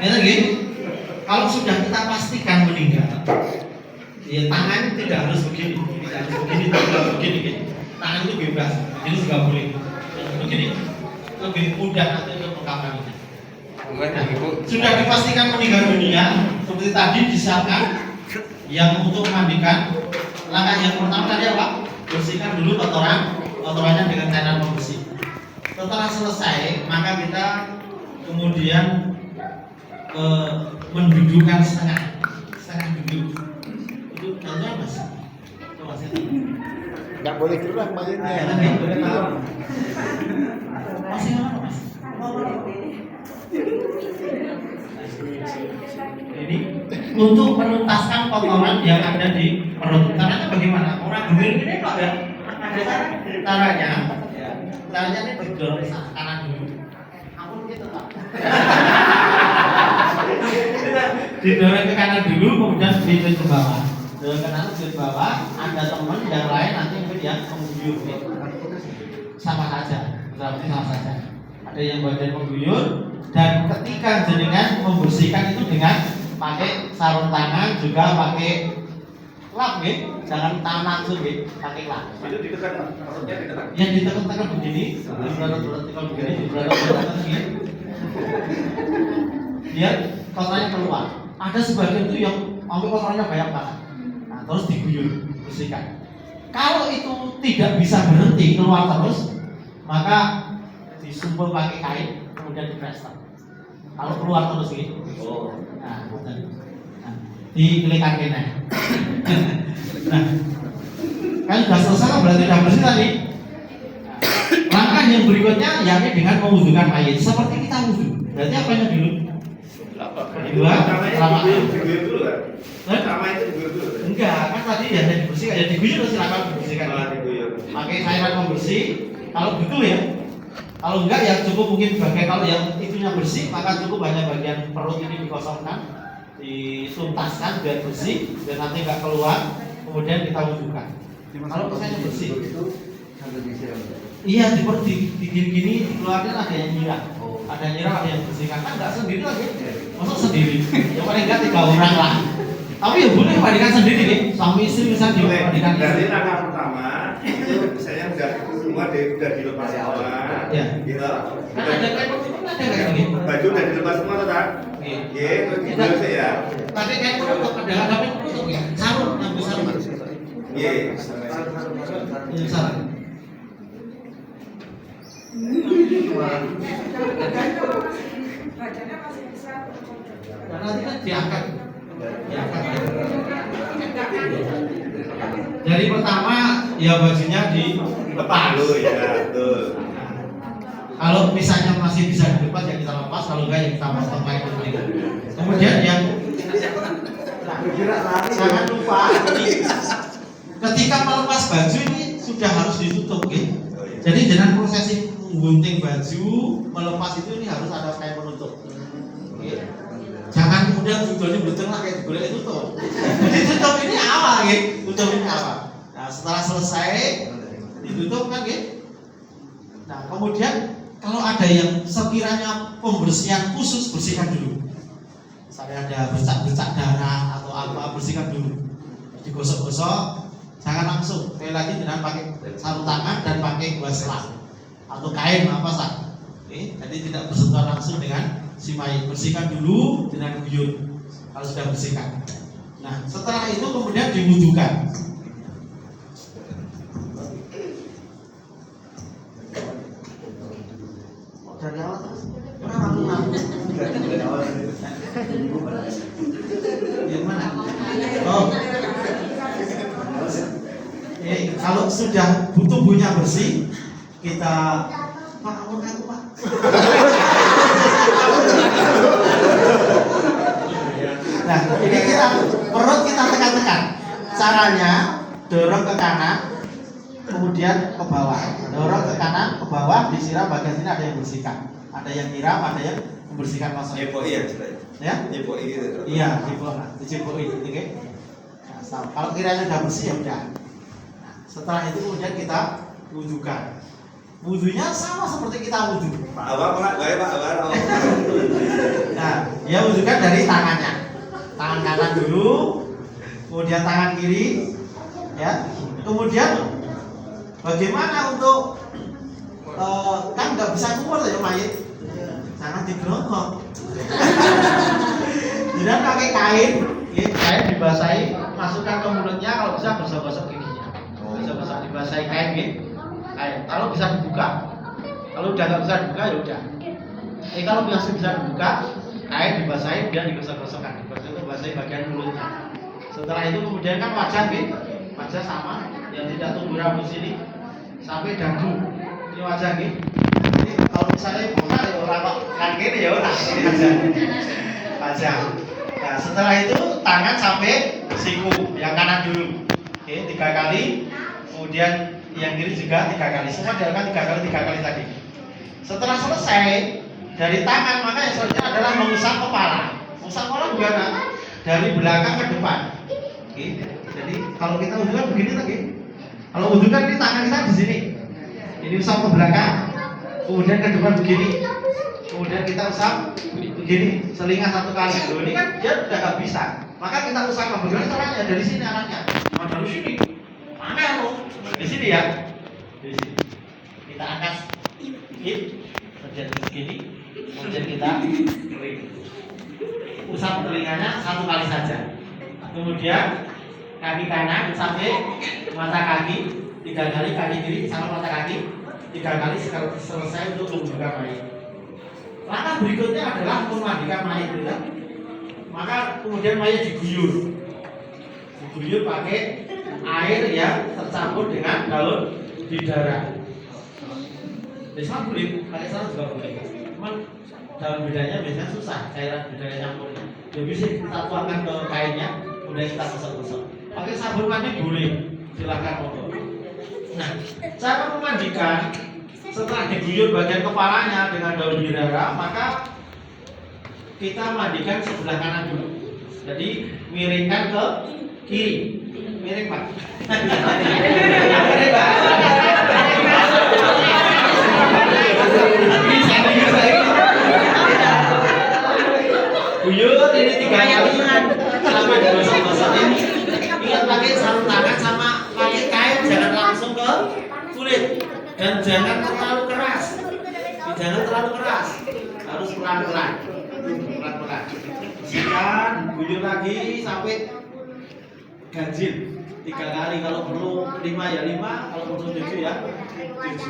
Ya gitu. Kalau sudah kita pastikan meninggal, ya tangan tidak harus begini, tidak harus begini, tidak harus begini. Gitu. Tangan itu bebas, ini juga boleh. Begini, lebih mudah nanti untuk mengkapannya. Sudah dipastikan meninggal dunia, seperti tadi disiapkan yang untuk memandikan. Langkah yang pertama tadi apa? Bersihkan dulu kotorannya dengan cairan pembersih. Setelah selesai, maka kita kemudian mendudukkan setengah duduk. Itu contohnya mas. Nggak boleh dulu lah mayatnya. Masih lama mas. Ini untuk menuntaskan kotoran yang ada di perut. Caranya bagaimana? Orang gemir ini kok ada caranya. Caranya ini didorong ke kanan dulu. Ampun gitu pak. Didorong ke kanan dulu, kemudian dituju ke bawah. Dorong ke kanan, ke bawah. Ada teman yang lain nanti mungkin yang mengguyur. Sama saja, berarti sama saja. Ada yang bagian mengguyur. Dan ketika jenengan membersihkan itu dengan pakai sarung tangan, juga pakai lap, jangan tangan langsung, pakai lap. Itu ditekan, perutnya ditekan. Yang ditekan-tekan begini, ditekan begini, ditekan begini. Biar kotorannya keluar. Ada sebagian itu yang ambil kotorannya banyak banget. Nah, terus diguyur, bersihkan. Kalau itu tidak bisa berhenti keluar terus, maka disumpul pakai kain, kemudian diplester. Kalau keluar terus gitu. Oh. Nah, dikelikan kena. Nah, kan sudah selesai kan berarti sudah bersih tadi. Nah, langkah yang berikutnya yakni dengan mewudukan mayit. Seperti kita wudu. Berarti apanya dulu? Kedua, Pertama diguyur dulu kan? Pertama itu diguyur dulu kan? Enggak, kan tadi ya dibersihkan. Ya diguyur terus silakan dibersihkan. Malah diguyur. Pakai cairan pembersih. Kalau butuh ya. Kalau enggak ya cukup mungkin bagian, kalau yang itunya bersih maka cukup hanya bagian perut ini dikosongkan, dituntaskan biar bersih dan nanti enggak keluar, kemudian kita wudhukan. Kalau misalnya bersih itu sambil disiram. iya di perut gini dikeluarkan, ada yang nyiram, ada yang nyiram, ada yang bersihkan, kan enggak sendiri lagi, masa sendiri, yang paling enggak 3 orang lah. Tapi ya boleh mandikan sendiri nih, suami istri misalnya dimandikan. Dari langkah pertama itu misalnya udah dilepas semua, Ya. gitu. Kan ada kayak ada gini. Baju udah dilepas semua tuh kan? Iya, terus diguyur sih ya. Pakai kayak penutup, ada penutup ya, sarung, ambil sarung. Iya. Ini sarung. Nah, nanti kan diangkat. Jadi pertama ya bajunya dilepas. Dulu ya, betul. Kalau misalnya masih bisa dilepas ya kita lepas, kalau enggak ya kita potong lagi. Kemudian yang jangan lupa ketika melepas baju ini sudah harus ditutup, gitu. Jadi jangan prosesi menggunting baju, melepas itu ini harus ada kain penutup. Gitu. Jangan kemudian judulnya betul lah kayak digolek itu tuh. Jadi tutup ini awal, gitu. Tutup ini awal. Nah setelah selesai ditutup kan, gitu. Nah kemudian kalau ada yang sekiranya pembersihan khusus, bersihkan dulu. Misalnya ada bercak-bercak darah atau apa, bersihkan dulu. Digosok-gosok, jangan langsung. Sekali lagi dengan pakai sarung tangan dan pakai gua selang atau kain apa sah. Oke, jadi tidak bersentuhan langsung dengan si mayit. Bersihkan dulu dengan guyur. Kalau sudah bersihkan. Nah, setelah itu kemudian diwudukan. Dari awal terus. Yang mana? Oh. Kalau sudah tubuhnya bersih, kita Pak, aku Pak. Nah, ini perut kita tekan-tekan. Caranya dorong ke kanan, kemudian ke bawah. Dorong ke kanan, ke bawah, disiram bagian sini ada yang bersihkan. Ada yang nyiram, ada yang membersihkan masalah. Nyepoi ya ceritanya. Ya? Nyepoi gitu. Iya, dicipoi, oke. Nah, kalau kiranya sudah bersih ya udah. Nah, setelah itu kemudian kita wudhukan. Wudhunya sama seperti kita wudhu. Pak Awar mulai baik Pak Awar. Nah, ya wudhukan dari tangannya. Tangan kanan dulu, kemudian tangan kiri, ya. Kemudian bagaimana untuk kan nggak bisa keluar ya mayit, jangan digerongok. Jadi pakai kain, ya, kain dibasahi, masukkan ke mulutnya, kalau bisa gosok-gosok giginya. Gosok-gosok dibasahi kain, gitu. Kain. Kalau bisa dibuka, kalau udah nggak bisa dibuka ya udah. Kalau masih bisa dibuka, kain dibasahi dan digosok-gosokkan. Dibasahi bagian mulutnya. Setelah itu kemudian kan wajah, gitu. Wajah sama, yang tidak tumbuh rambut sini sampai dagu. Ini wajah, gitu. Jadi kalau misalnya buka ya orang kan gini ya orang ini aja. Wajah. Nah setelah itu tangan sampai siku, yang kanan dulu. Oke, 3 kali. Kemudian yang kiri juga 3 kali. Semua dilakukan 3 kali tadi. Setelah selesai dari tangan, maka yang selanjutnya adalah mengusap kepala. Mengusap kepala gimana? Dari belakang ke depan. Oke. Jadi kalau kita wudhu kan begini lagi. Kalau wudhu kan ini tangan kita di sini. Ini usap ke belakang, kemudian ke depan begini. Kemudian kita usap begini, selingan 1 kali. Loh, ini kan dia udah nggak bisa. Maka kita usap bagaimana caranya? Dari sini arahnya. Oh, dari sini. Mana lo? Di sini ya. Di sini. Kita angkat sedikit, kemudian begini, kemudian kita kering. Usap telinganya 1 kali saja. Kemudian kaki kanan sampai mata kaki 3 kali, kaki kiri sampai mata kaki 3 kali selesai untuk membuka mayit. Langkah berikutnya adalah memandikan mayit, ya. Maka kemudian mayit diguyur pakai air yang tercampur dengan daun bidara. Biasanya boleh, pakai sarung juga boleh. Cuman daun bidaranya biasanya susah, cairan bidara campurnya. Ya bisa kita tuangkan ke kainnya, kemudian kita gosok-gosok. Pakai sabun mandi boleh, silakan monggo. Nah, cara memandikan setelah diguyur bagian kepalanya dengan daun bidara, maka kita mandikan sebelah kanan dulu. Jadi miringkan ke kiri. Miring Pak. Miring Pak. Guyur ini 3 kali sama digosok-gosok ini. Ingat pakai sarung tangan sama pakai kain, jangan langsung ke kulit dan jangan terlalu keras. Jangan terlalu keras, harus pelan-pelan. Bersihkan, guyur lagi sampai ganjil 3 kali, kalau perlu 5 ya 5, kalau perlu 7 ya 7.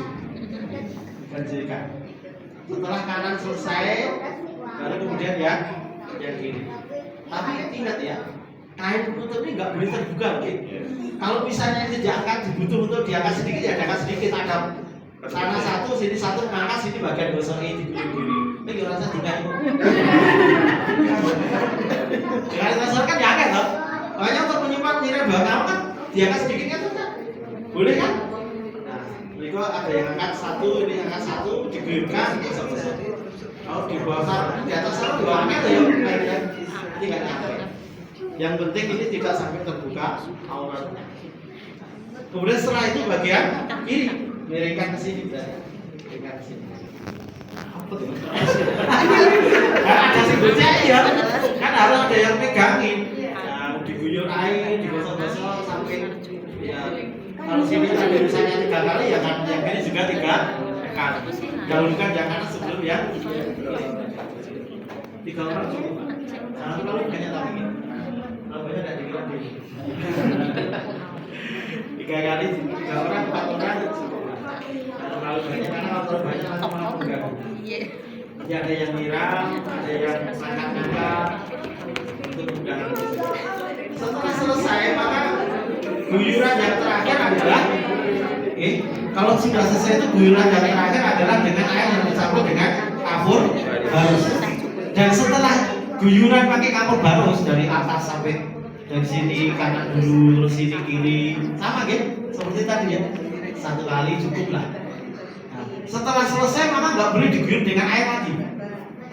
Ganjilkan. Setelah kanan selesai, baru kemudian yang kiri. Tapi ingat ya, kain penutup ini nggak boleh terbuka, oke? Kalau misalnya ini diangkat, dibutuh untuk diangkat sedikit ya diangkat sedikit, ada sana 1, sini 1, mengangkat sini bagian gosok ini dibeli. Ini rasa tinggal. Dengan dasar kan diangkat loh. Makanya untuk menyimpan nilai bakal kan diangkat sedikitnya tuh kan, boleh kan? Nah, ini kok ada yang angkat 1, ini angkat 1, diguyurkan, gosok-gosok. Kalau di bawah di atas sana juga angkat ya, airnya ini nggak nyampe. Yang penting ini tidak sampai terbuka auratnya. Kemudian setelah itu bagian kiri, miringkan ke sini, miringkan ke sini. Apa tuh? Kan ada simbolnya ya, kan harus ada yang pegangin. Nah, diguyur air, digosok-gosok sampai ya. Kalau sini tadi misalnya 3 kali ya kan, yang kiri juga 3 kali. Dahulukan yang kanan sebelum yang 3 orang cukup. Jangan terlalu banyak tapi. Kalau banyak tidak dikira diri. 3 kali, 3 orang, 4 orang cukup. Kalau terlalu banyak, karena kalau terlalu banyak nanti malah mengganggu. Jadi ada yang nyiram, ada yang angkat-angkat untuk mengganggu. Setelah selesai maka guyuran yang terakhir adalah kalau sudah selesai itu guyuran yang terakhir adalah dengan air yang dicampur dengan kapur barus. Dan setelah guyuran pakai kapur barus dari atas sampai dari sini kanan dulu, terus sini kiri, sama gitu seperti tadi ya, 1 kali cukup lah. Nah, setelah selesai maka nggak boleh diguyur dengan air lagi.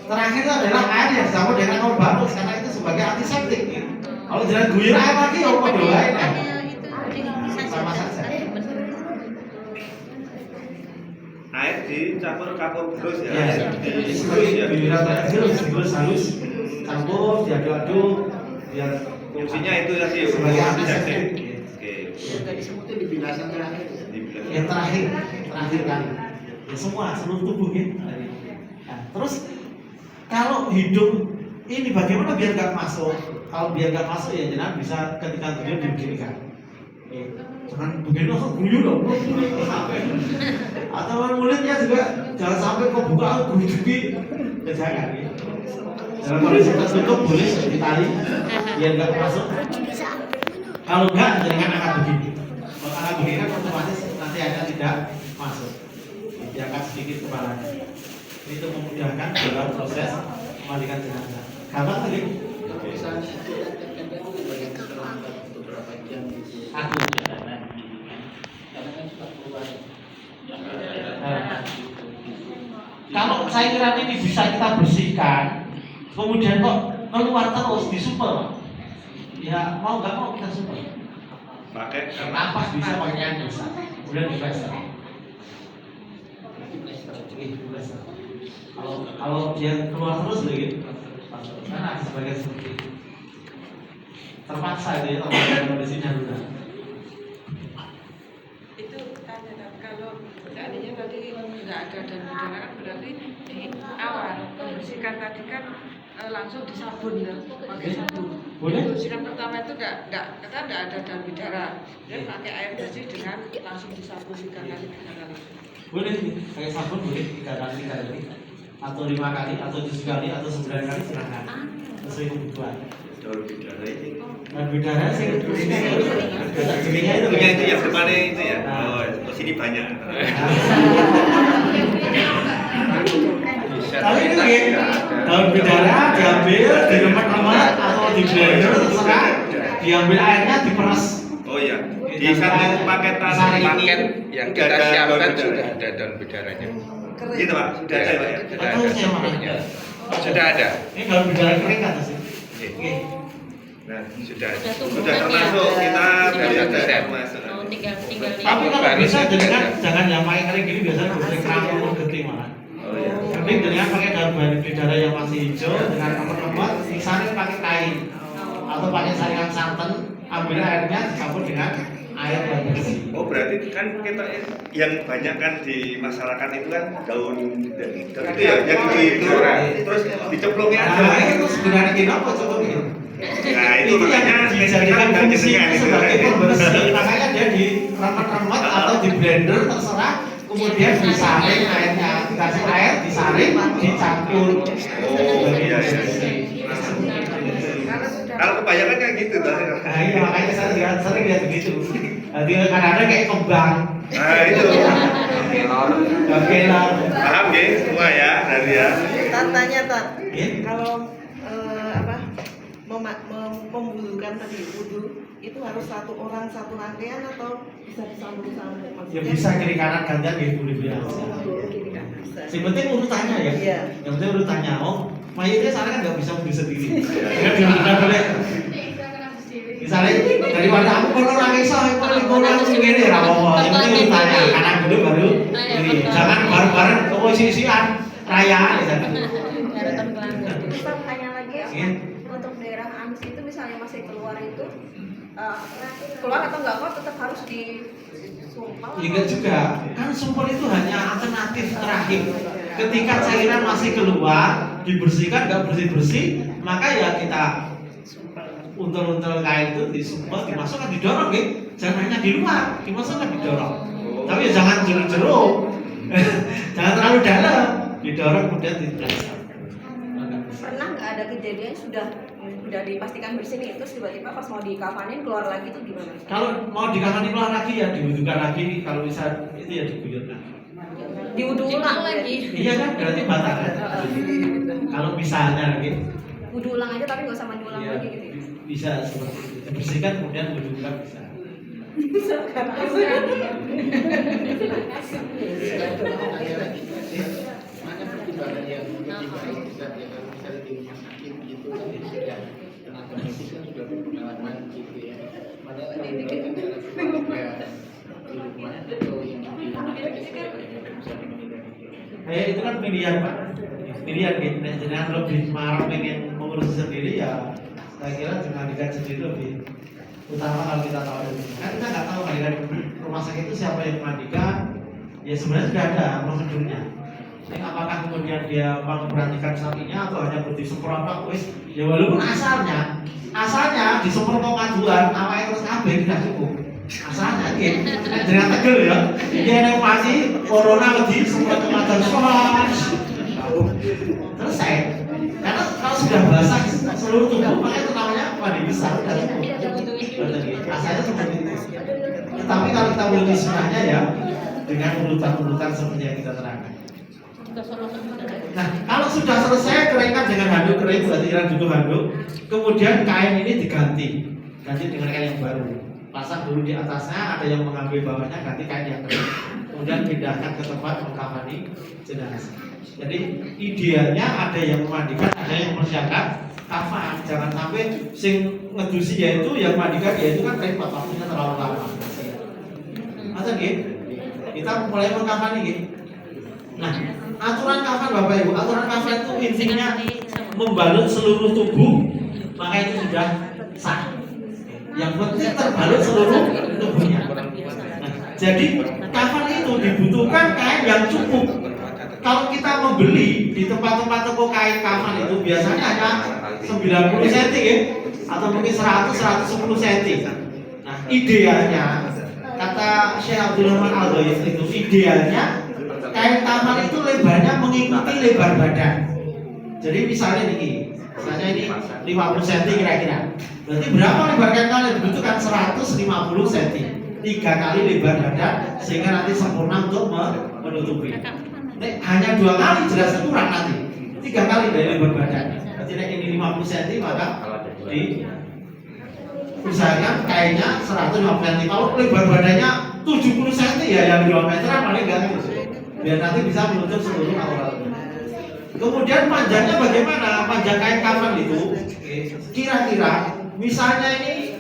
Terakhir itu adalah air yang dicampur dengan kapur barus karena itu sebagai antiseptik. Gitu. Kalau jangan guyur air lagi ya mau doain ya. Sama saja. dicampur kapur terus ya. Ya, seperti giliran halus, halus, campur, diaduk-aduk, biar Fungsinya itu tadi sebagai untuk antiseptik. Oke. Tadi sebutnya di bilasan terakhir. Yang terakhir kali. Ya semua seluruh tubuh gitu. Nah, terus kalau hidung ini bagaimana biar nggak masuk? Kalau biar nggak masuk ya jangan bisa ketika tidur dibeginikan. Jangan begini langsung guyu dong. Atau mulutnya juga jangan sampai kau buka guyu ya jangan. Dalam kondisi tertutup boleh ditali biar nggak masuk. Kalau nggak jangan angkat begini. Kalau angkat begini kan otomatis nanti akan tidak masuk. Diangkat sedikit kepalanya. Itu memudahkan dalam proses memandikan jenazah. Gampang tadi? Aku. Kalau cairan ini bisa kita bersihkan, kemudian kok keluar terus disumpel, ya mau nggak mau kita sumpel. Pakai Nafas bisa, pakaian bisa, kemudian diplester. Kalau dia keluar terus lagi, kan ada sebagian seperti itu. Terpaksa dia terpaksa kondisi darurat. Itu tanya kan kalau seandainya tadi nggak ada dan udara kan berarti di awal membersihkan tadi kan langsung disabun ya, pakai sabun. Boleh? Pembersihan pertama itu nggak ada dan udara, dan pakai air bersih dengan langsung disabun 3 kali. Boleh nih, pakai sabun boleh 3 kali, atau 5 kali, atau 7 kali, atau 9 kali silahkan sesuai kebutuhan. daun bidara ini. Dan udara sih ini jadinya itu Punya itu yang depannya itu ya. Nah. Oh, sini banyak. Tapi itu ya, daun bidara diambil, diremet-remet atau di blender terserah, diambil airnya diperes. Oh iya. Di satu paketan Paket yang sudah kita ada siapkan daun bidara. sudah ada daun bidaranya. Gitu Pak, sudah ada Pak ya. Sudah Atau ada saya mana? sebelumnya. Sudah ada. Ini daun bidara kering kan sih? Oke. Nah, sudah tumbuh sudah kan termasuk ya? kita dari Sudah ada tersiap. termasuk. Oh, tinggal Tapi kalau Baru bisa sudah dengan ada. jangan yang pakai kering gini biasanya boleh kerangkul genting malah. Oh iya. Genting dengan pakai daun bidara yang masih hijau dengan remet-remet, disaring pakai kain atau pakai saringan santan, ambil airnya dicampur dengan air yang bersih. Oh berarti kan kita yang banyak kan di masyarakat itu kan daun itu ya, yang itu terus dicemplungin aja. Nah, itu sebenarnya gini apa contohnya? Nah itu yang makanya dijadikan dan fungsi jenengan itu. sebagai pembersih, makanya dia di remet-remet atau di blender terserah, kemudian disaring airnya, dikasih air, disaring, dicampur. Oh iya iya. Kalau kebanyakan kayak gitu tuh. Nah iya makanya saya lihat sering lihat begitu. Nanti kadang-kadang kayak kembang. Nah itu. Oke lah. Paham ya semua ya dari ya. Tanya Tat, Iya. kalau membutuhkan tadi wudhu itu harus satu orang satu rangkaian atau bisa disambung-sambung? Ya bisa kiri kanan gantian ya boleh biasa. Bisa. Yang penting urutannya ya. Iya. Yang penting urutannya. Oh, mayatnya sana kan nggak bisa wudhu sendiri. Nggak boleh. Misalnya dari warna aku kalau orang iso, kalau orang segini rawowo. Yang penting urutannya kanan dulu baru kiri. Jangan bareng-bareng ke isi-isian rayaan ya jangan. Ustaz tanya lagi ya, Iya. untuk daerah anus itu misalnya masih keluar itu keluar atau enggak keluar tetap harus disumpal? Enggak juga, kan sumpel itu hanya alternatif terakhir. Ketika cairan masih keluar, dibersihkan nggak bersih-bersih, maka ya kita untel-untel kain itu disumpel, dimasukkan, didorong, gitu. Jangan hanya di luar, dimasukkan, didorong. Tapi ya jangan jeruk-jeruk, jangan terlalu dalam, didorong kemudian diplester. Pernah nggak ada kejadian sudah dipastikan bersih nih, terus tiba-tiba pas mau dikafanin keluar lagi itu gimana? Kalau mau dikafani keluar lagi ya diwudukan lagi, kalau bisa itu ya diguyurkan. Diwudhu ulang lagi. Iya kan, berarti batal kan? Kalau misalnya gitu. Wudhu ulang aja tapi nggak usah mandi ulang Iya, lagi gitu ya? bisa seperti itu. Dibersihkan kemudian wudukan bisa. Mana pertimbangan yang ketiga ini bisa misalnya di rumah sakit gitu kan ya tenaga medis kan sudah berpengalaman gitu ya. Padahal kalau melakukan cara keluarga di rumah atau yang di rumah sakit yang bisa menghindari itu kan pilihan Pak, pilihan gitu. Nah, jangan lebih marah pengen mengurus sendiri ya. Saya kira dimandikan sendiri lebih utama kalau kita tahu itu. Kan kita nggak tahu mandikan rumah sakit itu siapa yang memandikan. Ya sebenarnya sudah ada prosedurnya. Ini apakah kemudian dia memperhatikan sapinya atau hanya disemprot wis? Ya walaupun asalnya disemprot pengaduan, awalnya terus kabeh tidak cukup. Asalnya gitu, jangan tegel ya. Dia inovasi corona wedi semprot pengaduan selesai. Karena kalau sudah basah seluruh tubuh, maka itu namanya mandi besar dan asalnya seperti itu. Tetapi kalau kita memiliki sunahnya ya dengan urutan-urutan seperti yang kita terangkan. Nah, kalau sudah selesai keringkan dengan handuk kering, berarti dulu handuk. Kemudian kain ini ganti dengan kain yang baru. Pasang dulu di atasnya, ada yang mengambil bawahnya, ganti kain yang kering. Kemudian pindahkan ke tempat mengkafani jenazah. Jadi idealnya ada yang memandikan, ada yang mempersiapkan kafan. Jangan sampai sing ngedusi yaitu yang memandikan, yaitu kan repot, waktunya terlalu lama. Masa gitu? Kita mulai mengkafani gitu. Nah, aturan kafan Bapak Ibu, aturan kafan itu intinya membalut seluruh tubuh, maka itu sudah sah. Yang penting terbalut seluruh tubuhnya. Nah, jadi kafan itu dibutuhkan kain yang cukup. Kalau kita membeli di tempat-tempat toko kain kafan itu biasanya hanya 90 cm ya, atau mungkin 100-110 cm. Nah, idealnya kata Syekh Abdul Rahman Al-Ghaif itu idealnya kain kafan itu lebarnya mengikuti lebar badan. Jadi misalnya ini 50 cm kira-kira. Berarti berapa lebar kain kafan yang dibutuhkan? 150 cm. 3 kali lebar badan sehingga nanti sempurna untuk menutupi. Hanya 2 kali jelas kurang nanti. 3 kali dari lebar badan. Berarti ini 50 cm maka usahakan kainnya 150 cm. Kalau lebar badannya 70 cm ya yang 2 meter paling enggak biar nanti bisa menutup seluruh aurat. Kemudian panjangnya bagaimana? Panjang kain kafan itu kira-kira misalnya ini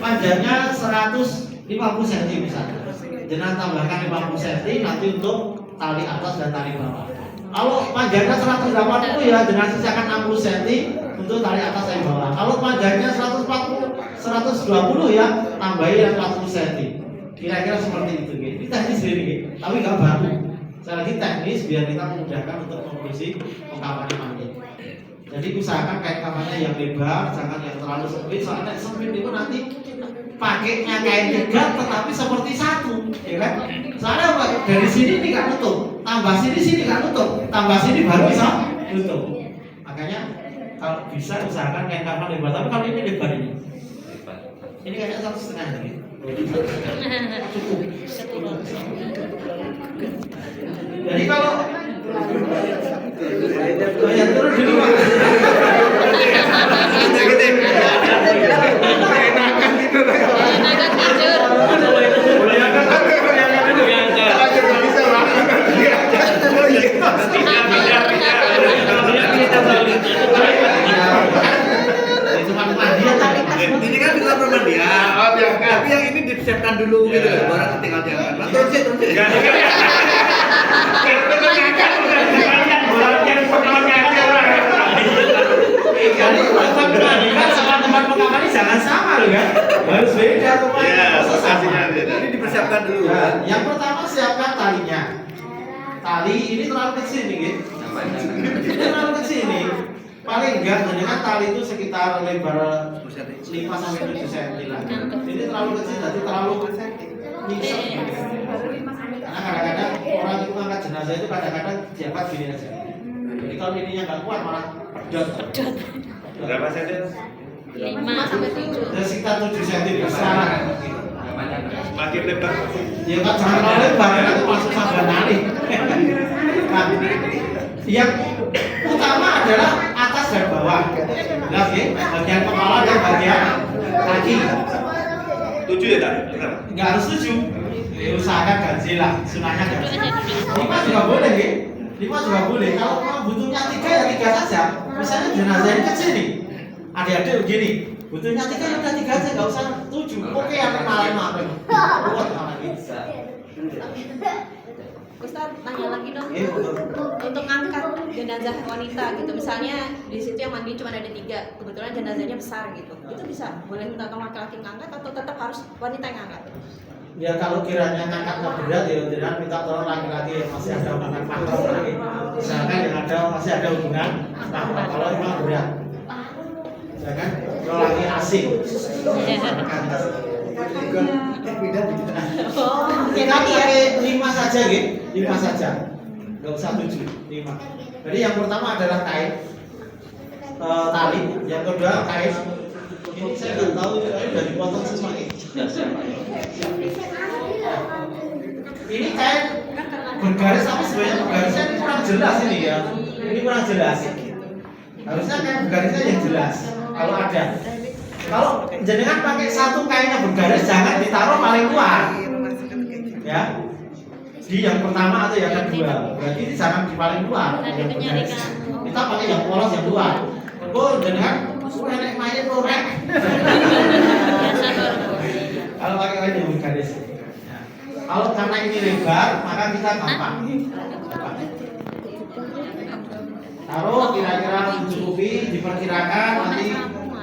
panjangnya 150 cm misalnya. Jangan tambahkan 50 cm nanti untuk tali atas dan tali bawah. Kalau panjangnya 180 ya jangan sisakan 60 cm untuk tali atas dan bawah. Kalau panjangnya 120 ya tambahin 40 cm. Kira-kira seperti itu gitu. Ini teknis sendiri tapi nggak baku. Sekali lagi teknis biar kita memudahkan untuk mengurusi pengkafannya mandi. Jadi usahakan kain kafannya yang lebar, jangan yang terlalu sempit. Soalnya sempit itu nanti pakainya kain 3 tetapi seperti satu, ya kan? Soalnya apa? Dari sini ini nggak nutup, tambah sini nggak nutup, tambah sini baru bisa nutup. Makanya kalau bisa usahakan kain kafan lebar. Tapi kalau ini lebar ini kayaknya 1,5 ini. Cukup. Jadi kalau ya turun dulu Pak. Enakan tidur. Ini kan bisa permandian. Tapi yang ini disiapkan dulu gitu loh, baru tinggal diangkat. Terus Jadi tempat pemandikan sama tempat pengkamar jangan sama loh kan? Harus beda rumahnya. Ini dipersiapkan dulu. Ya, yang pertama siapkan talinya. Tali ini terlalu kecil nih, gitu. Ini terlalu kecil nih. Paling enggak, jadi kan tali itu sekitar lebar 5-7 cm lah. Ini terlalu kecil, jadi terlalu nyisep. Karena kadang-kadang orang itu angkat jenazah itu kadang-kadang diangkat gini aja. Jadi kalau ininya nggak kuat malah pedot. Berapa cm? 5-7. Dan sekitar 7 cm bisa. Makin lebar. Ya kan jangan terlalu lebar, itu masuk sambil nari. Nah, yang utama adalah atas dan bawah. Jelas ya, bagian kepala dan bagian kaki. 7 ya tak? Nggak harus 7. Usahakan ganjil lah, sunahnya ganjil. 5 juga boleh ya. 5 juga boleh. Kalau memang butuhnya 3 ya 3 saja. Misalnya jenazah ini kecil nih. Adik-adik begini, butuhnya 3 ya udah 3 aja, nggak usah 7. Oke, yang malah. Buat malah gitu. Ustaz, tanya lagi dong. Iya, betul. Untuk ngangkat jenazah wanita gitu, misalnya di situ yang mandi cuma ada 3, kebetulan jenazahnya besar gitu, itu bisa boleh minta tolong laki-laki ngangkat atau tetap harus wanita yang ngangkat? Ya kalau kiranya ngangkatnya berat ya jangan minta tolong laki-laki yang masih ada hubungan mahram lagi. Misalkan yang ada masih ada hubungan mahram kalau memang berat. Ya kan? Kalau lagi asing. Kita pakai 5 saja gitu, 5 saja. Enggak usah 7, 5. Jadi yang pertama adalah kain tali, yang kedua kain. Ini saya nggak tahu ini udah dipotong semua ini. Ini kain bergaris apa sebenarnya bergarisnya ini kurang jelas ini ya. Ini kurang jelas. Harusnya kain bergarisnya yang jelas. Kalau ada. Kalau jenengan pakai satu kain yang bergaris jangan ditaruh paling luar. Ya. Di yang pertama atau yang kedua. Berarti ini jangan di paling luar. Yang bergaris. Kita pakai yang polos yang luar. Oh, jenengan nenek mayat korek. Kalau pakai kain yang bergaris. Kalau karena ini lebar, maka kita gampang. Taruh kira-kira mencukupi, diperkirakan nanti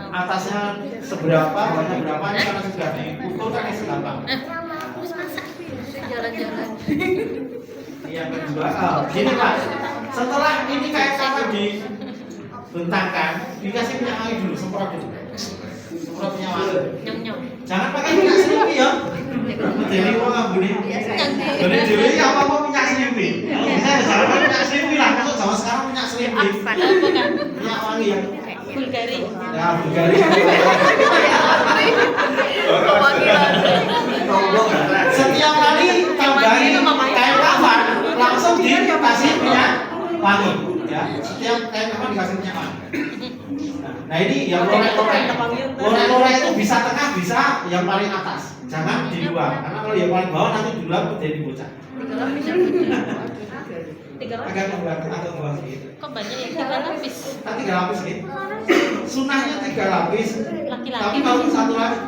atasnya seberapa, bawahnya berapa, ini karena sudah diukur kan gampang. Jalan-jalan. Yang kedua, gini Pak, setelah ini kayak kata dibentangkan, dikasih minyak wangi dulu, semprot dulu. Semprot minyak wangi. Nyong-nyong. Jangan pakai minyak selimpi ya. Jadi uang ambune. Jadi dhewe apa mau minyak selimpi. Kalau bisa ya jangan pakai minyak selimpi lah. Masuk zaman sekarang minyak selimpi. Minyak wangi ya. Bulgari. Ya, Bulgari. Setiap kali tambahin kain kafan langsung dikasih minyak wangi ya. Setiap kain kafan dikasih minyak wangi. Nah ini yang lorek-lorek itu bisa tengah, bisa yang paling atas. Jangan di luar, karena kalau yang paling bawah nanti di luar jadi bocah. 3 lapis. Agak membelakang atau bawah sedikit. Kok banyak ya? 3 lapis. Kan 3 lapis gitu. Sunahnya 3 lapis. Laki-laki. Tapi kalau satu lapis,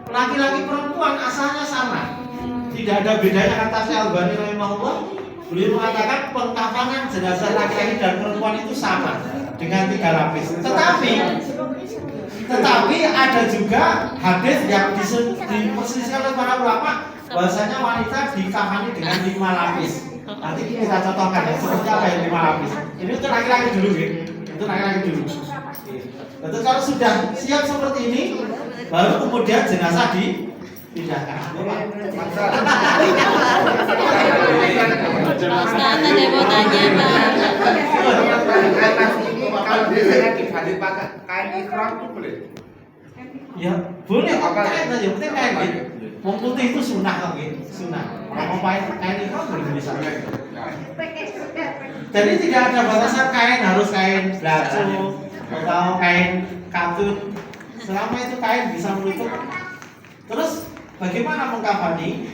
laki-laki perempuan asalnya sama. Tidak ada bedanya kata Syekh Albani rahimahullah. Beliau mengatakan pengkafanan jenazah laki-laki dan perempuan itu sama dengan 3 lapis. Tetapi ada juga hadis yang diperselisihkan oleh para ulama bahwasanya wanita dikafani dengan 5 lapis. Nanti kita contohkan ya seperti apa yang 5 lapis. Ini untuk laki-laki dulu gitu. Untuk laki-laki dulu. Lalu kalau sudah siap seperti ini, baru kemudian jenazah dipindahkan. Ustaz, ada yang mau tanya Pak. Kalau biasanya diganti pakai kain ikhram itu boleh? Ya boleh, kain aja, yang penting kain gitu. Mau putih itu sunnah kok gitu, sunnah. Mau kain itu boleh bisa. Jadi tidak ada batasan kain harus kain belacu atau kain katun. Selama itu kain bisa menutup. Terus bagaimana mengkafani?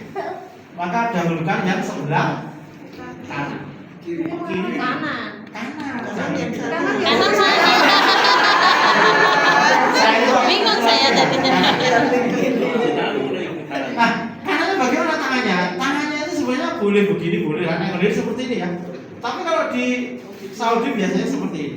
Maka dahulukan yang sebelah kanan. Kiri Kanan. kanan saya. Bingung saya tadinya. Nah, kanannya bagaimana tangannya? Tangannya itu sebenarnya boleh begini, boleh kan? Yang seperti ini ya. Tapi kalau di Saudi biasanya seperti ini.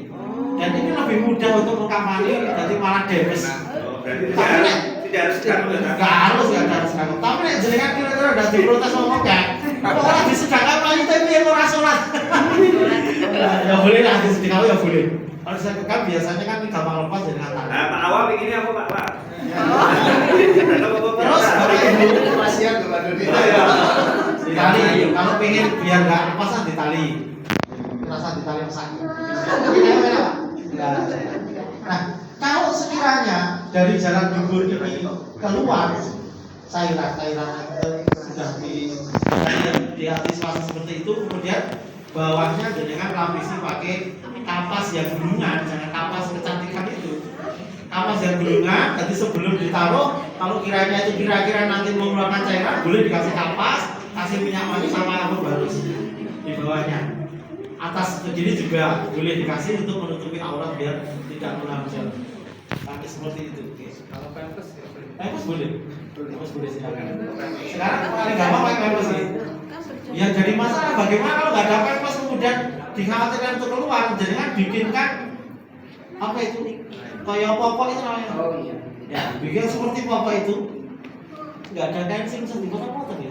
Dan ini lebih mudah untuk mengkafani, jadi malah debes. Tapi Tidak harus dilakukan. nggak harus dilakukan. Tapi nek jenengan kira-kira udah diprotes ngomong kan? Kok ora disedekahkan lagi tapi yang ora salat. Ya boleh lah disedekahkan ya boleh. Kalau disedekahkan biasanya kan gampang lepas jadi kata. Nah, Pak Awam ini apa Pak? Terus Kasihan kepada dia. ditali. Kalau pengen biar nggak lepas kan ditali. Terasa ditali sakit. Nah, kalau sekiranya dari jalan dubur ini keluar cairan sudah di antisipasi seperti itu, kemudian bawahnya dengan lapisi pakai kapas yang gulungan, jangan kapas kecantikan itu. Kapas yang gulungan, jadi sebelum ditaruh, kalau kiranya itu kira-kira nanti mau mengeluarkan cairan, boleh dikasih kapas, kasih minyak wangi sama rambut barus di bawahnya. Atas begini juga boleh dikasih untuk menutupi aurat biar tidak menonjol. Pakai seperti itu. Kalau pampers ya boleh. Pampers boleh. Pampers boleh silakan. Sekarang paling gampang pakai pampers ini. Ya jadi masalah bagaimana kalau nggak ada pempes kemudian dikhawatirkan untuk keluar, jadi kan bikinkan apa itu kayak popok itu namanya. Oh iya. Ya, bikin seperti popok itu nggak ada kain sing dipotong potong ya.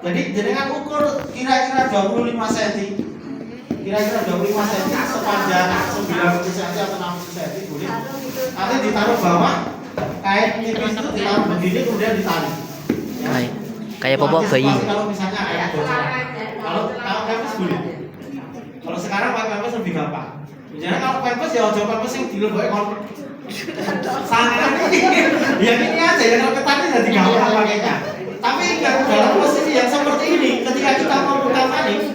Jadi kan ukur kira-kira 25 cm. Kira-kira 25 cm sepanjang 90 cm atau 60 cm boleh. Nanti ditaruh bawah kain tipis itu ditaruh begini kemudian ditali. Ya. Kayak popok bayi. Kalau misalnya kayak kalau pempes boleh. Kalau sekarang pakai pempes lebih gampang. Jadi kalau pempes ya ojo pempes yang dilebokke kon. Sangat ya ini aja ya kalau ketatnya jadi gampang pakainya. Tapi dalam posisi yang seperti ini ketika kita mau buka manis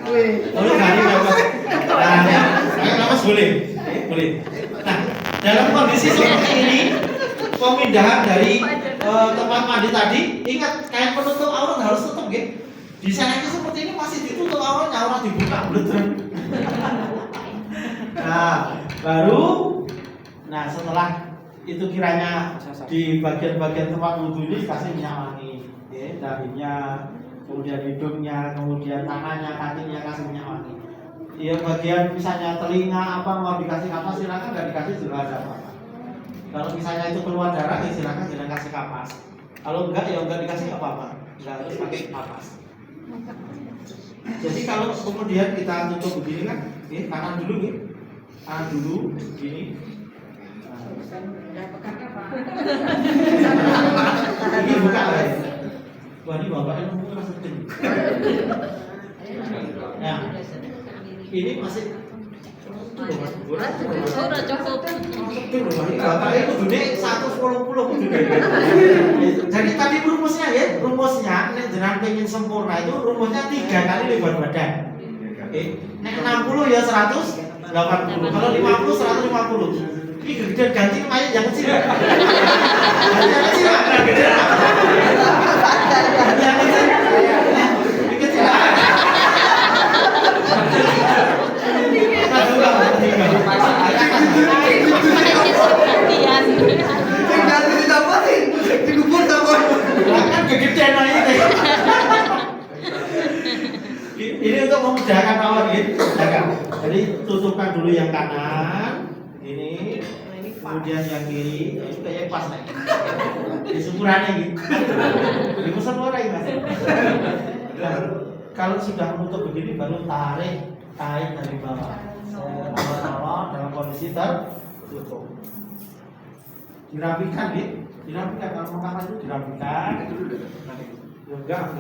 boleh dari pempes. Nah, pempes boleh. Boleh. Nah, dalam kondisi seperti ini pemindahan dari tempat mandi tadi, ingat kain penutup aurat harus tutup gitu. Di sana itu seperti ini masih ditutup auratnya, aurat dibuka betul. Nah, setelah itu kiranya di bagian-bagian tempat wudhu ini dikasih minyak wangi, ya, dahinya, kemudian hidungnya, kemudian tangannya, kakinya kasih minyak wangi. Ya bagian misalnya telinga apa mau dikasih apa silakan, nggak dikasih juga ada apa-apa. Kalau misalnya itu keluar darah, ya silakan jangan kasih kapas. Kalau enggak, ya enggak dikasih apa-apa. Enggak harus pakai kapas. Jadi kalau kemudian kita tutup begini kan, kanan dulu nih, kanan dulu, begini. Ini buka lah ya. Wah ini bapaknya ngomong langsung sedih. Nah, ini masih Udah cukup. Bapaknya itu gede 110. Jadi tadi rumusnya ya, nek jenengan pengen sempurna itu rumusnya 3 kali lebar badan. Nek 60 ya 180. Kalau 50 150. Ini gede ganti kemarin yang kecil. Yang kecil enggak gede. Yang kecil. Ini kecil. Ini untuk memudahkan awal gitu. Jadi tutupkan dulu yang kanan, ini, kemudian yang kiri, itu kayaknya pas nih. Di syukurannya gitu. Di pesan orang ya. Kalau sudah menutup begini baru tarik kain dari bawah. Awal-awal dalam kondisi tertutup. Dirapikan gitu. Dirapikan kalau mau kamar itu dirapikan. Enggak.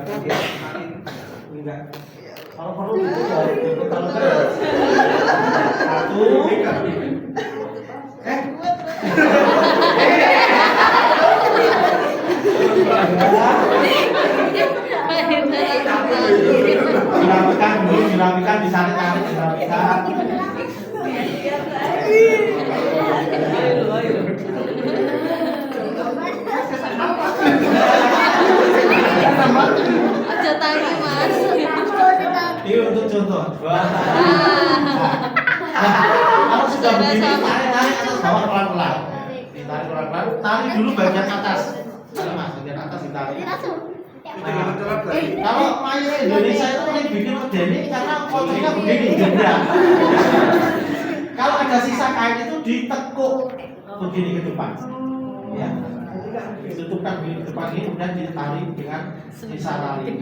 Kalau perlu itu ya kalau terus. Satu. Dirapikan, ditarik-tarik, dirapikan. Aja tanya mas. Ini untuk contoh. Kalau sudah begini, tarik-tarik atas bawah pelan-pelan. Ditarik pelan-pelan, tarik dulu bagian atas. Mas, bagian atas ditarik. Kalau mayat Indonesia itu yang bikin medeni karena fotonya begini, gendang. Kalau ada sisa kain itu ditekuk begini ke depan, ya. Ditutupkan di depan ini kemudian ditarik dengan sisa tali.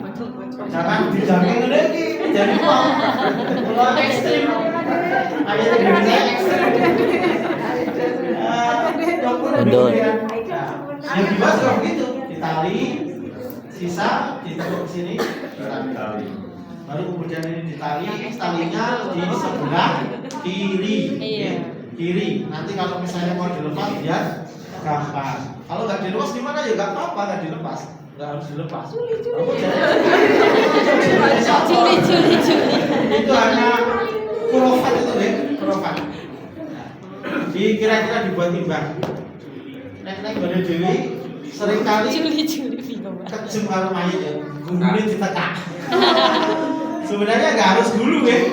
Jangan dijamin lagi, jadi mau kalau ekstrim, mayat Indonesia ekstrim. Yang dibahas kalau begitu, ditali. Sisa ditekuk ke sini, ditali. Baru kemudian ini ditali, talinya di sebelah kiri. Kiri. Nanti kalau misalnya mau dilepas biar gampang. Kalau nggak dilepas gimana ya nggak apa-apa, nggak dilepas, nggak harus dilepas. Juli. Itu hanya kurofat itu deh, kurofat. Kira-kira dibuat timbang. Nek boleh dewi. Seringkali kejum kalau mayat ya, gulungnya ditekak. Sebenarnya nggak harus gulung ya.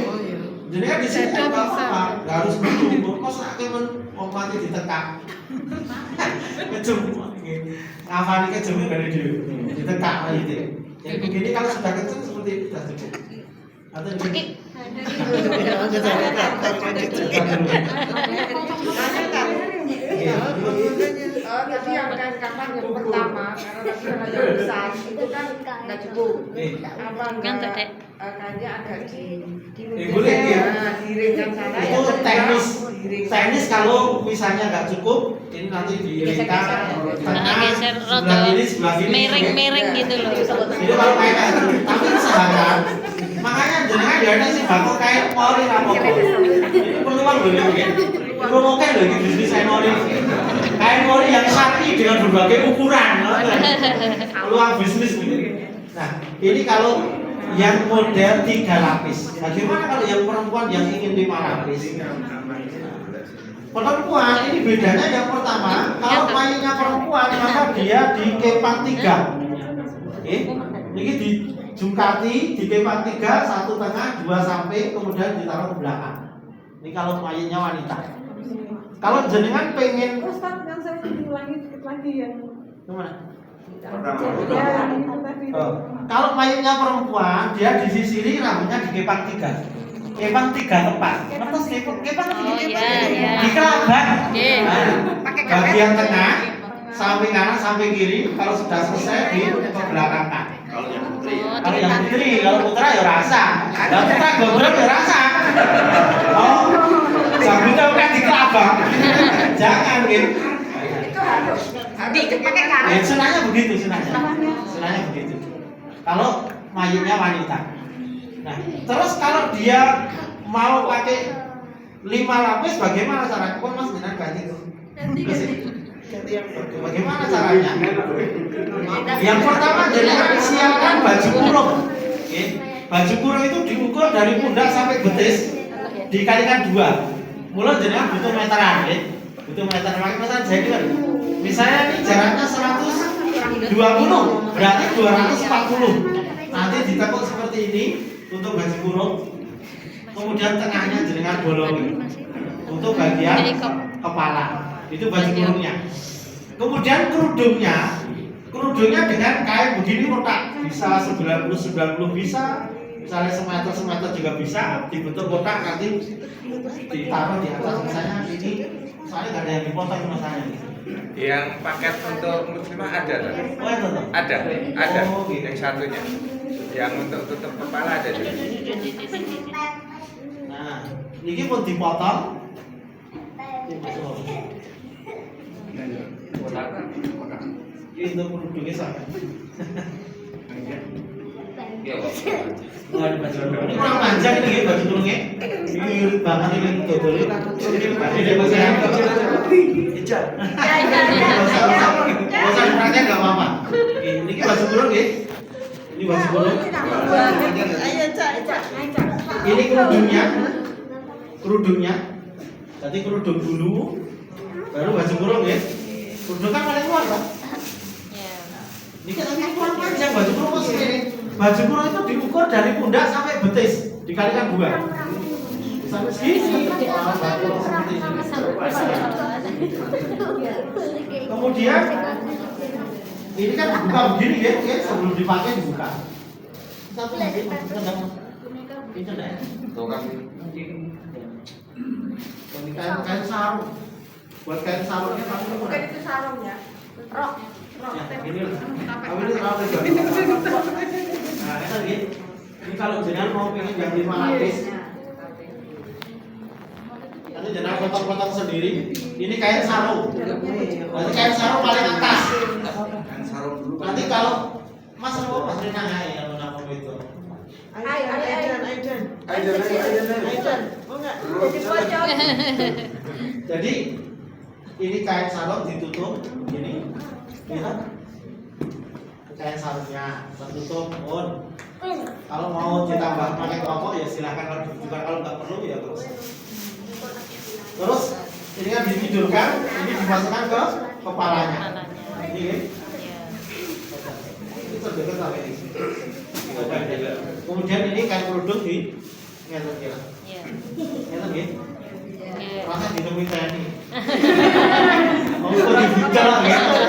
Jadi kan di sini nggak apa-apa, nggak harus gulung. Kok sakit men mati ditekak. Kejum. Ngafani ke jemur dari dulu. Ditekak gitu. Yang begini kalau sudah kenceng seperti itu sudah cukup. Atau begini. Jadi yang kain kapan yang pertama karena tadi hanya besar itu kan nggak cukup. Apa enggak kainnya agak Boleh ya. diiringkan sana. Itu teknis kalau misalnya nggak cukup, ini nanti diiringkan tengah geser sebelah kiri sebelah kiri. miring-miring gitu loh. Itu kalau kayak gitu, tapi usahakan. Makanya jenengan ya ada sih bakal kayak mori rapopo. Ini peluang loh ini. Itu oke loh ini bisnis kain mori. Kain mori yang syar'i dengan berbagai ukuran. Peluang bisnis begini. Nah, ini kalau yang model 3 lapis. Bagaimana kalau yang perempuan yang ingin 5 lapis? Perempuan ini bedanya yang pertama, kalau mainnya perempuan maka dia di kepang 3. Ini dijungkati di kepang 3, 1 tengah, 2 sampai, kemudian ditaruh ke belakang. Ini kalau mainnya wanita. Kalau jenengan pengen Ustaz, yang saya ulangi sedikit lagi yang kemana? tadi. Kalau mayatnya perempuan, dia disisiri rambutnya di kepang 3. Kepang 3 tepat. Terus kepang 3 Oh iya. di kelaban. Iya. Bagian tengah sampai kanan sampai kiri. Kalau sudah selesai di belakangkan. Kalau yang putri ya. Kalau yang putri, kalau putra ya rasa. Kalau putra gondrong ya rasa. Oh, rambutnya bukan di kelabang. Jangan gitu. Itu harus dipakai karet. Ya, sunahnya begitu, sunahnya begitu. Kalau mayatnya wanita. Nah, terus kalau dia mau pakai 5 lapis, bagaimana caranya? Kok Mas benar ganti tuh? Bagaimana caranya? Yang pertama jenengan siapkan baju kurung. Oke. Baju kurung itu diukur dari pundak sampai betis, dikalikan 2. Mulai jenengan butuh meteran, ya. Butuh meteran. Misalnya jadi misalnya ini jaraknya 120, berarti 240. Nanti ditekuk seperti ini untuk baju kurung. Kemudian tengahnya jenengan bolong untuk bagian kepala. Itu baju kurungnya. Kemudian kerudungnya dengan kain begini kotak, bisa 90 bisa, misalnya semeter juga bisa, dibentuk kotak nanti ditaruh di atas misalnya ini, soalnya nggak ada yang dipotong misalnya. Yang paket untuk muslimah ada tak? Oh itu tuh. Ada. Oh, gitu. Yang satunya. Yang untuk tutup kepala ada juga. Nah, ini pun dipotong. Ini untuk kerudungnya sama. Ini kurang panjang ini baju kurungnya. Ini irit banget ini dodol. Ini bahasa hijab. Bahasa kurangnya nggak apa-apa. Ini baju kurung ya. Ini baju kurung. Ini kerudungnya. Jadi kerudung dulu, baru baju kurung ya. Kerudung kan paling luar kan? Ini kan tapi kurang panjang baju kurung masih ini. Baju kurung itu diukur dari pundak sampai betis, dikalikan 2. Sampai segini. Baju kurung seperti ini. Kemudian ini kan dibuka begini ya, oke, sebelum dipakai dibuka. Satu lagi, itu dah. Kain sarung. Buat kain sarungnya pasti Bukan itu sarung ya. Rok. ya, ini ini terlalu lebar. Nah, itu gitu. Ini kalau jenengan mau pengen yang 5 lapis, nanti jenengan potong-potong sendiri. Ini kain sarung. Berarti kain sarung paling atas. Nanti kalau Mas Rina ya yang nama itu. Jadi ini kain sarung ditutup begini, lihat kain sarungnya tertutup. Kalau mau ditambah pakai kelompok ya silakan, kalau dibuka, kalau nggak perlu ya terus. Terus ini kan ditidurkan, ini dimasukkan ke kepalanya. Ini kan? Ini terdekat sampai di sini. Kemudian ini kain kerudung di ngetok ya. Ngetok ya. Rasa ditemui tani. Mau dibuka lah ngetok.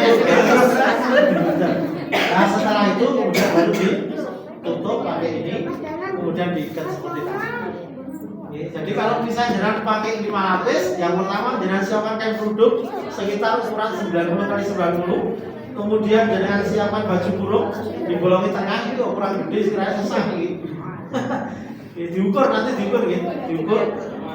Nah setelah itu kemudian baru ditutup pakai ini, kemudian diikat seperti tadi. Oke, jadi kalau misalnya jenengan pakai 5 lapis, yang pertama jenengan siapkan kain kerudung sekitar ukuran 90 kali 90. Kemudian jenengan siapkan baju kurung dibolongi tengah itu ukuran gede sekiranya sesah gitu. Diukur nanti diukur gitu, diukur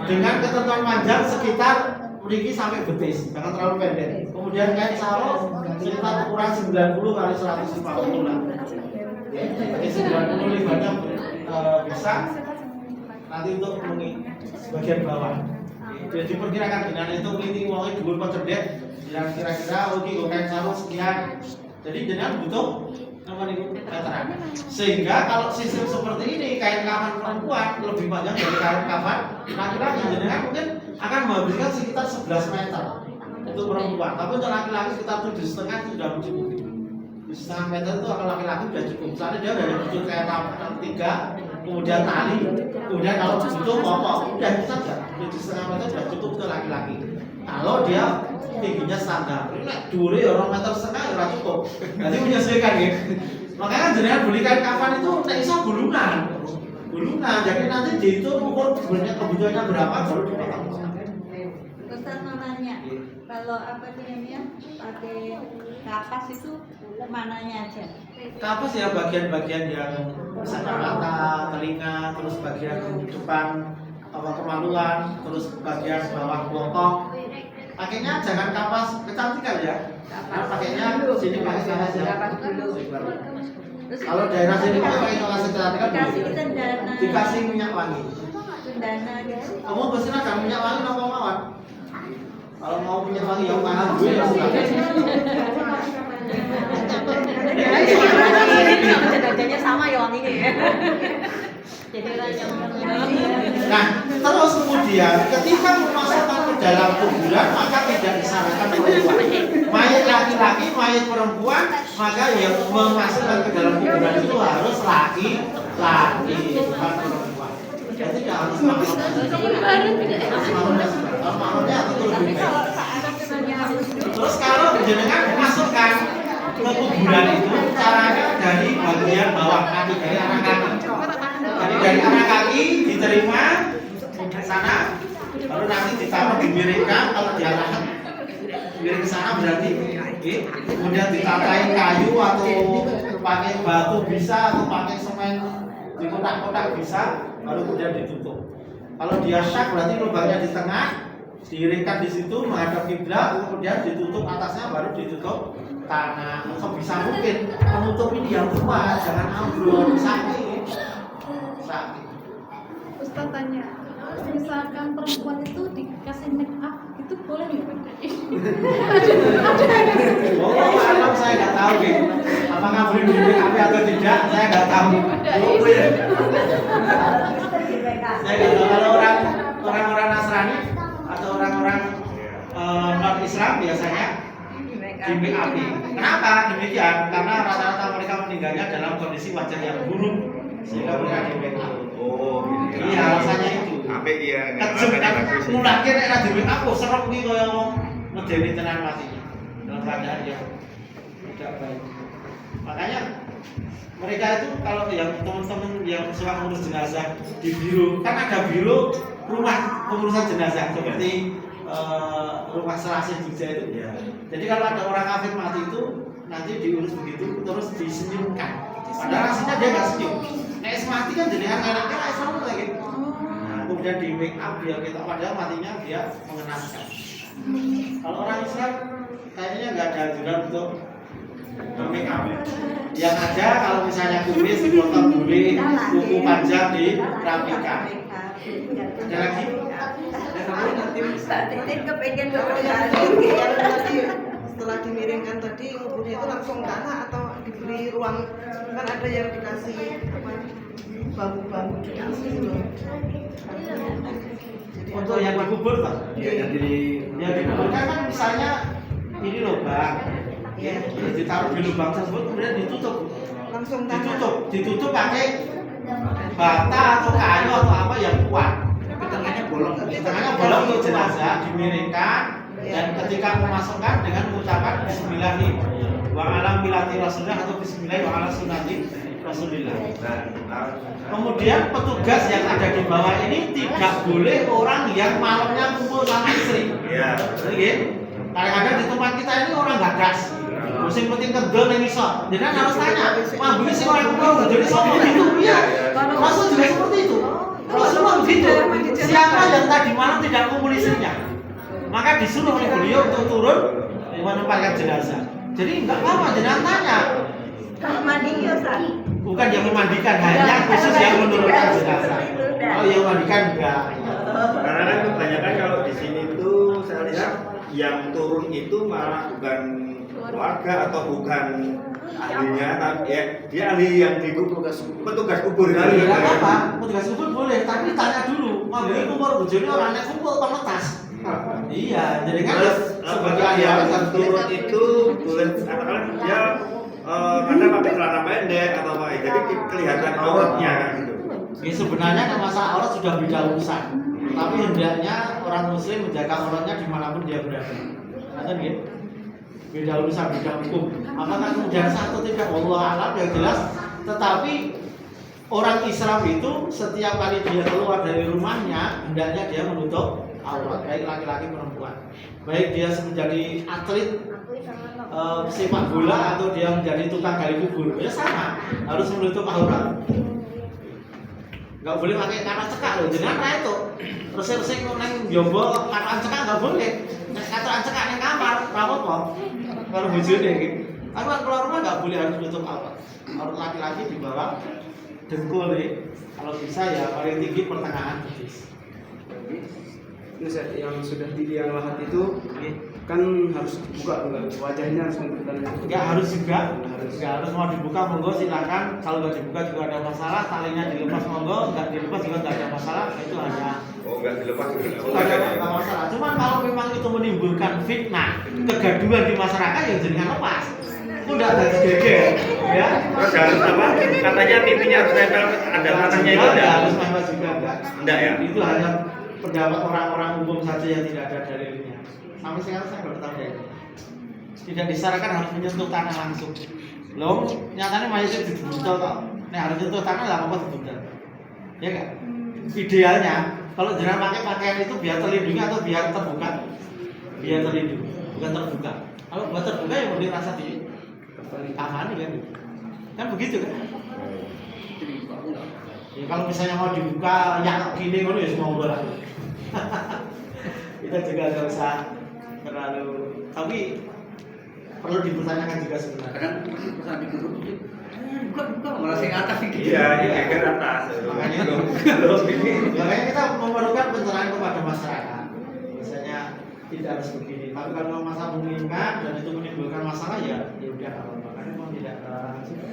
dengan ketentuan panjang sekitar mriki sampai betis, jangan terlalu pendek. Kemudian kain sarung sekitar ukuran 90 kali 150 lah. Jadi 90 lebarnya bisa nanti untuk bagian bawah. Jadi perkirakan dengan itu keliti wonge dhuwur apa cendek, yang kira-kira oke kain sarung sekian. Jadi jenengan butuh apa niku meteran. Sehingga kalau sistem seperti ini kain kafan perempuan lebih panjang dari kain kafan laki-laki, jenengan mungkin akan menghabiskan sekitar 11 meter untuk perempuan. Tapi untuk laki-laki sekitar 7,5 itu sudah cukup. 7,5 meter itu kalau laki-laki sudah cukup. Misalnya dia udah butuh kayak kafan 3, kemudian tali, kemudian kalau butuh popok, udah bisa saja. 7,5 meter sudah cukup untuk laki-laki. Kalau dia tingginya standar, ini duri orang meter setengah ya cukup. Jadi menyesuaikan ya. Makanya jenengan beli kain kafan itu nek iso gulungan. Jadi nanti dihitung ukur sebenarnya kebutuhannya berapa baru dipotong. Ustaz mau nanya, kalau apa sih namanya pakai kapas itu mananya aja? Kapas ya bagian-bagian yang misalnya mata, telinga, terus bagian depan apa kemaluan, terus bagian bawah bokong. Pakainya jangan kapas kecantikan ya. Karena pakainya sini pakai kapas ya. Kalau daerah sini pakai kapas kecantikan dikasih minyak wangi. Cendana gitu. Kamu pasti ada minyak wangi apa mawar? Kalau mau minyak wangi yang mahal gue ya sudah. Cendana sama ya wanginya ya. Jadi Nah, terus kemudian ketika memasukkan ke dalam kuburan maka tidak disarankan perempuan. Mayat laki-laki, mayat perempuan, maka yang memasukkan ke dalam kuburan itu harus laki-laki, bukan perempuan. Jadi tidak harus makhluknya itu lebih baik. Terus kalau jenengan masukkan ke kuburan itu caranya dari bagian bawah kaki, dari anak kaki. Jadi dari anak kaki diterima sana, baru nanti ditaruh dimiringkan. Kalau dia lahat miring ke sana berarti kemudian ditatain kayu atau pakai batu bisa, atau pakai semen di kotak-kotak bisa, baru kemudian ditutup. Kalau dia syak berarti lubangnya di tengah, diiringkan di situ menghadap kiblat, kemudian ditutup atasnya, baru ditutup tanah. Sebisa mungkin menutup ini yang kuat, jangan ambrol sakit. Ustaz tanya, misalkan perempuan itu dikasih make up itu boleh nggak? Oh, alam saya nggak tahu gitu. Apakah boleh di make up atau tidak? Saya nggak tahu. Saya nggak tahu. Kalau orang-orang Nasrani atau orang-orang non Islam biasanya di make up. Kenapa demikian? Karena rata-rata mereka meninggalnya dalam kondisi wajah yang buruk, sehingga mereka di make up. Oh, gitu. Iya, alasannya itu. Apik ya, Kejem kan mulake nek ra di make up serem iki kaya wong medeni tenan matinya. Dalam keadaan yang tidak baik. Makanya mereka itu kalau yang teman-teman yang suka ngurus jenazah di biro, kan ada biro rumah pengurusan jenazah seperti rumah serasi Jogja itu. Ya. Jadi kalau ada orang kafir mati itu nanti diurus begitu terus disenyumkan. Padahal aslinya dia nggak senyum. Nek mati kan jadi anaknya kayak sama lagi. Nah, kemudian di make up biar kita, padahal matinya dia mengenaskan. Kalau orang Islam kayaknya nggak ada anjuran untuk make up. Yang ada kalau misalnya kumis dipotong boleh, kuku panjang dirapikan. Ada lagi? Kepengen setelah dimiringkan tadi kuburnya itu langsung tanah atau diberi ruang, kan ada yang dikasih bambu-bambu dikasih gitu. Untuk yang dikubur toh? Iya, yang dikuburkan kan misalnya ini lubang. Ya. Ditaruh di lubang tersebut kemudian ditutup. Langsung tanah. Ditutup pakai bata atau kayu atau apa yang kuat. Tapi tengahnya bolong. Tengahnya bolong untuk jenazah dimiringkan, Dan ketika memasukkan dengan mengucapkan Bismillah wa ala millati Rasulillah atau Bismillah wa ala sunnati Rasulillah. Kemudian petugas yang ada di bawah ini tidak boleh orang yang malamnya kumpul sama istri. Iya. Kadang-kadang di tempat kita ini orang gagas. Musim penting kedel yang iso. Jadi harus tanya, mabuk sih orang kumpul jadi sama begitu. Iya. Rasul juga seperti itu. Rasul begitu. Siapa yang tadi malam tidak kumpul istrinya, maka disuruh oleh beliau untuk turun menempatkan jenazah. Jadi enggak apa-apa, jangan tanya. Kalau mandi ya Ustaz. Bukan yang memandikan, hanya khusus yang menurunkan jenazah. Oh, yang memandikan enggak. Karena kan kebanyakan kalau di sini tuh saya lihat yang turun itu malah bukan warga atau bukan ahlinya, tapi ya, dia ahli yang di petugas kubur kan. Enggak apa-apa, petugas kubur boleh, tapi tanya dulu. Mabuk kubur bojone orang nek kumpul pemetas. Iya, jadi kan sebagai ahli yang turun itu boleh katakan dia kadang pakai celana pendek atau apa, jadi kelihatan auratnya kan gitu. Ini sebenarnya kan masalah aurat sudah beda urusan, tapi hendaknya orang muslim menjaga auratnya dimanapun dia berada. Ada gitu? Beda urusan, beda hukum. Apakah kemudian satu tidak Allah alam yang jelas, tetapi orang Islam itu setiap kali dia keluar dari rumahnya hendaknya dia menutup aurat, baik laki-laki perempuan, baik dia menjadi atlet sepak bola atau dia menjadi tukang gali kubur, ya sama, harus menutup aurat. Nggak boleh pakai kata cekak loh, jangan kayak itu. Terus neng jombo kata cekak nggak boleh. Kata cekak neng kamar, rawat kok. Kalau bujurnya gitu. Tapi keluar rumah nggak boleh, harus menutup aurat. Aurat laki-laki di bawah dengkul nih. Kalau bisa ya paling tinggi pertengahan betis. Ustaz, yang sudah diliang lahat itu kan harus dibuka wajahnya, harus memberikan. Enggak harus juga, enggak harus mau dibuka monggo silakan. Kalau nggak dibuka juga ada masalah, talinya dilepas monggo, nggak dilepas juga nggak ada masalah. Itu hanya nggak dilepas juga nggak masalah. Cuman kalau memang itu menimbulkan fitnah, kegaduhan di masyarakat ya jangan lepas. Itu udah ada geger, ya. Terus harus apa? Katanya pipinya harus nempel ada tanahnya itu enggak harus nempel juga enggak ya? Itu hanya pendapat orang-orang umum saja yang tidak ada dalilnya. Sampai sekarang saya baru tahu ya. Tidak disarankan harus menyentuh tanah langsung. Loh, nyatanya mayatnya dibuntel kok. Nek harus nyentuh tanah lah apa dibuntel. Ya kan? Idealnya kalau jangan pakai pakaian itu biar terlindungi atau biar terbuka. Biar terlindungi, bukan terbuka. Kalau buat terbuka ya mending rasa di kafani kan. Kan begitu kan? Ya, kalau misalnya mau dibuka yang gini ngono ya semua bola. Kita juga nggak usah terlalu, tapi perlu dipertanyakan juga sebenarnya. Kadang pesan di grup buka malah saya atas gitu. Iya, ke atas. Makanya kita memerlukan pencerahan kepada masyarakat. Misalnya tidak harus begini. Tapi kalau masa mengingat dan itu menimbulkan masalah ya udah apa-apa. Karena memang tidak terlarang juga.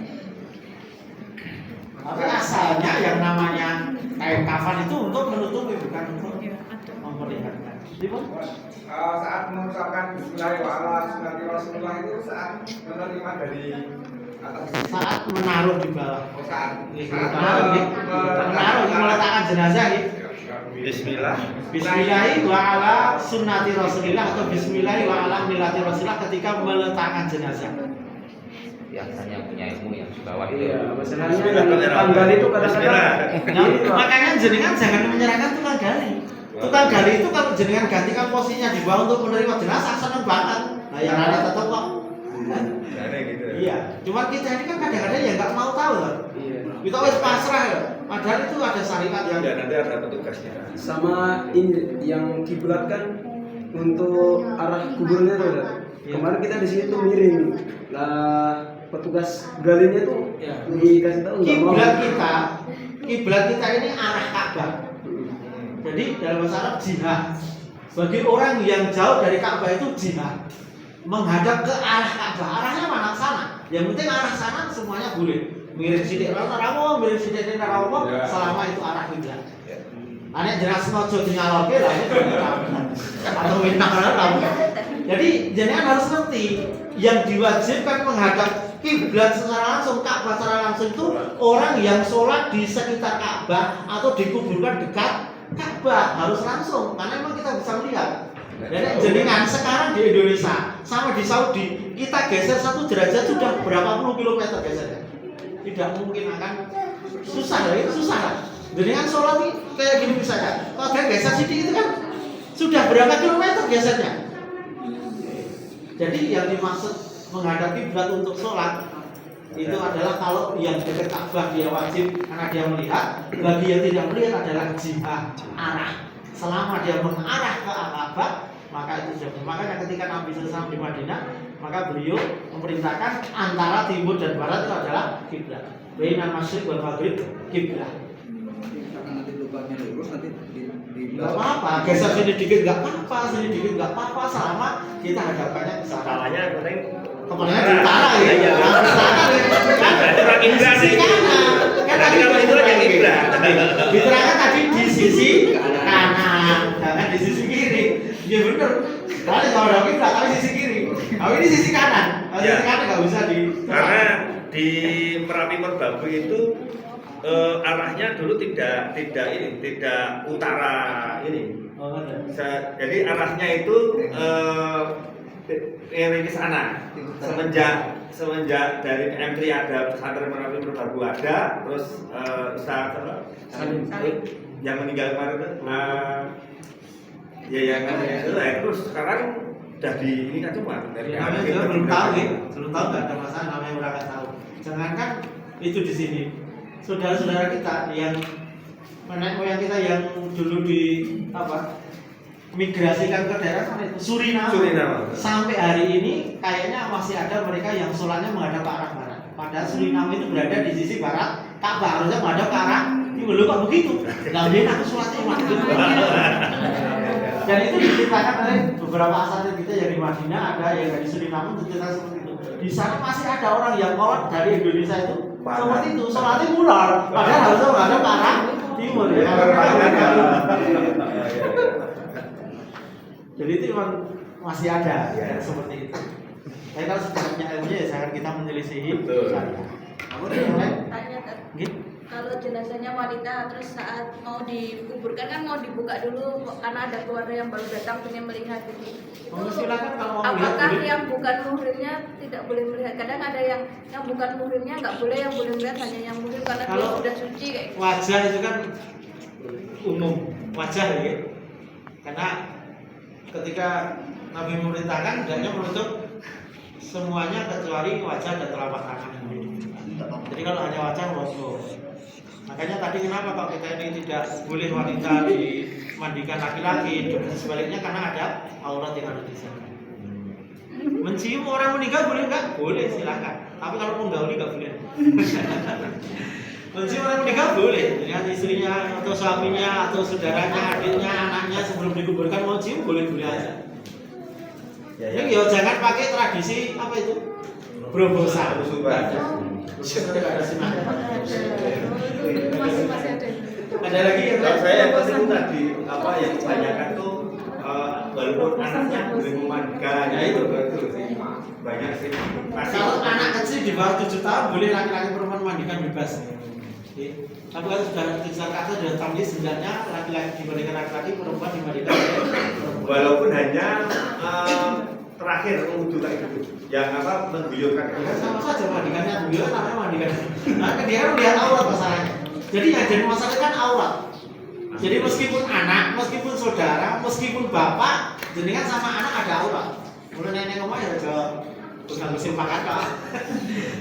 Tapi asalnya yang namanya kain kafan itu untuk menutupi, bukan untuk memperlihatkan. Saat mengucapkan Bismillahirrahmanirrahim itu saat menerima dari atas. Saat menaruh di bawah. Saat menaruh meletakkan jenazah gitu. Bismillah. Bismillahi wa ala sunnati Rasulillah atau Bismillahi wa ala millati Rasulillah ketika meletakkan jenazah. Biasanya punya ilmu yang di bawah itu. Iya, masalahnya tukang gali itu kadang-kadang. Makanya jenengan jangan menyerahkan tukang gali. Tukang gali itu kalau jenengan gantikan posisinya di bawah untuk menerima jenazah seneng banget. Nah, yang ada tetap kok. Iya. Cuma kita ini kan kadang-kadang ya nggak mau tahu loh. Iya. Kita wis pasrah ya. Padahal itu ada syariat yang. Ya nanti ada petugasnya. Sama ini yang kiblat kan untuk arah kuburnya tuh. Kemarin kita di sini tuh miring. Lah petugas galinya tuh dikasih tahu kiblat kita ini arah Ka'bah. Jadi dalam bahasa Arab jihad. Bagi orang yang jauh dari Ka'bah itu jihad. Menghadap ke arah Ka'bah. Arahnya mana sana? Yang penting arah sana semuanya boleh. Miring sidik rawo, miring sidik rawo, selama itu arah kiblat. Ane jelas nojo dinyaloke lah itu atau minta rawo. Jadi jenengan harus ngerti yang diwajibkan menghadap kiblat secara langsung, Ka'bah secara langsung itu orang yang sholat di sekitar Ka'bah atau dikuburkan dekat Ka'bah harus langsung, karena memang kita bisa melihat Jadi jenengan sekarang di Indonesia sama di Saudi kita geser 1 derajat sudah berapa puluh kilometer gesernya. Tidak mungkin akan susah lah, itu susah lah. Jenengan sholat nih kayak gini misalnya, kalau dia geser sedikit itu kan sudah berapa kilometer gesernya. Jadi yang dimaksud menghadap kiblat untuk sholat itu adalah kalau yang dekat Ka'bah dia wajib karena dia melihat, bagi yang tidak melihat adalah jihad arah. Selama dia mengarah ke Ka'bah maka itu sudah. Makanya ketika Nabi SAW di Madinah maka beliau memerintahkan antara timur dan barat itu adalah kiblat. Bainal masyriq wal maghrib kiblat. Nanti lubangnya lurus nanti Enggak apa-apa, geser sini dikit enggak apa-apa, sini dikit enggak apa-apa selama kita hadapkannya ke sana. Kepalanya penting Kepalanya di utara ya. Iya. Kan di sisi kanan. Kan tadi itu aja kiblat. Diterangkan tadi di sisi kanan, jangan di sisi kiri. Ya benar. Kalau kalau ada kiblat tapi sisi kiri. Kalau ini sisi kanan. Kalau sisi kanan enggak bisa di. Karena di Merapi Merbabu itu arahnya dulu tidak utara ini. Jadi arahnya itu ke sana. Semenjak dari PM3 ada pesantren Merapi Merbabu ada, terus Ustaz yang meninggal kemarin itu terus sekarang udah di ini kan cuma dari namanya juga belum tahu ya, belum tahu nggak ada masalah, namanya orang nggak tahu. Jangankan itu di sini, saudara-saudara kita yang nenek moyang kita yang dulu di migrasikan ke daerah mana itu Suriname. Sampai hari ini kayaknya masih ada mereka yang sholatnya menghadap ke arah barat. Padahal Suriname itu berada di sisi barat, Ka'bah harusnya menghadap ke arah timur. Kok begitu? Lalu aku sholatnya gitu. Dan itu diceritakan oleh beberapa asatidz kita yang di Madinah, ada yang dari Suriname cerita seperti itu. Di sana masih ada orang yang kolot dari Indonesia itu seperti itu, sholatnya mulur. Padahal harusnya menghadap ke arah timur. Jadi itu memang masih ada ya, seperti itu. Tapi kalau sudah punya ilmunya ya jangan kita menyelisihi. Kamu yang lain? Kalau jenazahnya wanita terus saat mau dikuburkan kan mau dibuka dulu karena ada keluarga yang baru datang pengen melihat gitu. Silakan kalau mau apakah melihat, yang bukan muhrimnya tidak boleh melihat? Kadang ada yang bukan muhrimnya nggak boleh, yang boleh melihat hanya yang muhrim karena dia sudah suci kayak gitu. Wajah itu kan umum, wajah ya. Karena ketika Nabi memerintahkan hendaknya menutup semuanya kecuali wajah dan telapak tangan. Jadi kalau hanya wajah wajah. Makanya tadi kenapa kalau kita ini tidak boleh wanita dimandikan laki-laki, dan sebaliknya karena ada aurat yang ada di sana. Mencium orang meninggal boleh nggak? Boleh, silakan. Tapi kalau menggauli nggak boleh. Mencium orang meninggal boleh, dengan istrinya atau suaminya atau saudaranya, adiknya, anaknya sebelum dikuburkan mau cium boleh-boleh aja. Ya jangan pakai tradisi apa itu? Brobosan. Ada lagi yang saya yang penting tadi yang kebanyakan tuh walaupun anaknya boleh memandikan ya itu banyak sih. Kalau anak kecil di bawah 7 tahun boleh laki-laki perempuan mandikan bebas. Tapi kalau sudah kata sudah tamyiz hendaknya laki-laki dibandingkan laki-laki, perempuan dibandingkan perempuan. Walaupun hanya terakhir wudhu kayak gitu, yang mengguyurkan. Sama saja mandikannya beliau namanya mandikan. Nah, dia kan melihat aurat masalahnya. Jadi yang jadi masalah kan aurat. Jadi meskipun anak, meskipun saudara, meskipun bapak, jenengan sama anak ada aurat. Mulai nenek ngomong ya udah mesin makan kok.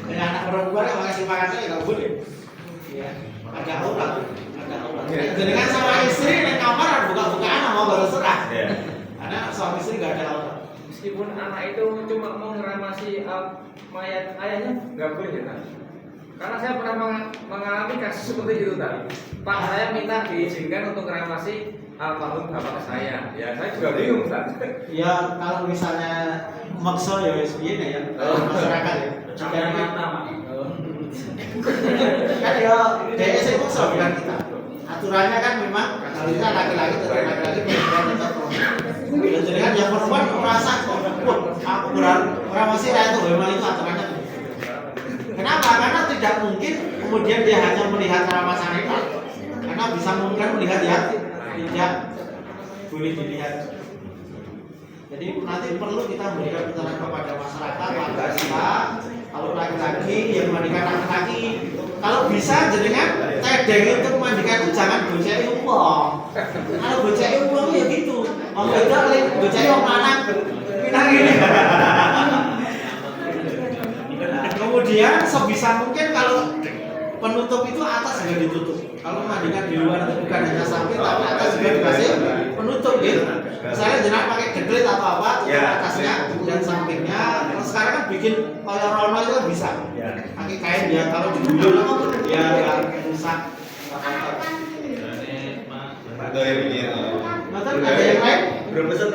Dengan anak perempuan yang mesin makan ya nggak boleh. Ya, ada aurat, ada aurat. Jenengan sama istri di kamar buka-bukaan mau berserah. Karena suami istri nggak ada aurat. Meskipun anak itu cuma mau ngeramasi mayat ayahnya, nggak boleh kan? Karena saya pernah mengalami kasus seperti itu tadi. Pak, saya minta diizinkan untuk ngeramasi almarhum bapak saya. Ya, saya juga bingung, Ustaz. Ya, kalau misalnya maksa ya SBY ya, masyarakat ya. Jika nama. Kan ya DS itu maksa bukan kita. Aturannya kan memang kalau kita laki-laki tetap laki-laki, perempuan tetap perempuan. Jadi kan yang perempuan merasa kok, aku orang masih itu memang itu aturannya. Kenapa? Karena tidak mungkin kemudian dia hanya melihat ramah sanita, karena bisa mungkin melihat ya tidak boleh dilihat. Jadi nanti perlu kita memberikan pencerahan kepada masyarakat, warga kita. Kalau laki-laki yang memandikan laki-laki, kalau bisa jenengan tedeng itu memandikan itu jangan bocah uang. Kalau bocah uang ya gitu. Om itu bocah uang lanang, pinang gini. Kemudian sebisa mungkin kalau penutup itu atas juga ditutup. Kalau memandikan di luar itu bukan hanya samping tapi atas juga dikasih penutup gitu. Misalnya jenengan pakai dekret atau apa, tutup atasnya dan sampingnya. Kalau sekarang kan bikin koyor rono itu kan bisa. Pakai kain ya, kalau diguyur ya nggak rusak. Ada yang ini. Betul, ada yang lain? Berapa pesan?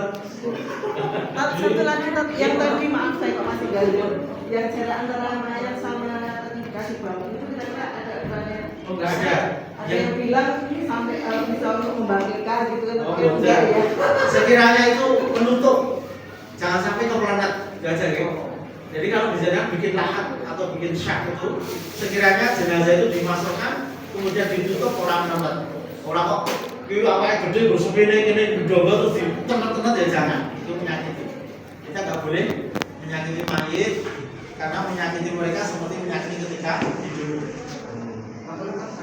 Satu lagi yang tadi maaf saya kok masih ganggu. Yang jarak antara mayat sama dikasih bangun itu kira-kira ada ukurannya? Oh, nggak ada. Ada yang bilang sampai bisa untuk membangkitkan gitu kan? Oh, enggak ya. Sekiranya itu penutup, jangan sampai kepelanet, nggak aja gitu. Jadi kalau misalnya bikin lahat atau bikin syak itu, sekiranya jenazah itu dimasukkan, kemudian ditutup orang nonton. Orang kok, itu apa yang gede, gosok ini gedobel terus ditemet-temet ya jangan. Itu menyakiti. Kita nggak boleh menyakiti mayit, karena menyakiti mereka seperti menyakiti ketika hidup.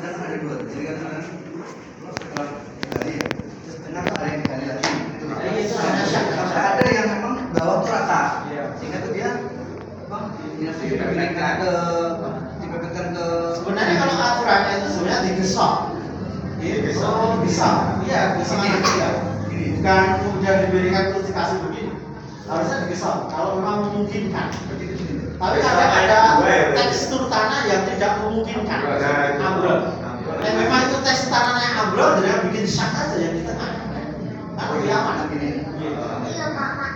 Ada dua, jadi kan setelah digali, terus tengah ada yang digali lagi. Ada yang memang bawah tuh rata, sehingga tuh dia dipepetkan ke. Sebenarnya kalau aturannya itu sebenarnya digesok, bisa, iya gesok ya. Bukan kemudian diberikan terus dikasih begini, harusnya digesok. Kalau memang memungkinkan. Tapi kadang ada tekstur tanah yang tidak memungkinkan, ambrol. Memang itu tekstur tanahnya ambrol, jadi bikin syak aja yang di tengah. Kan lebih aman begini.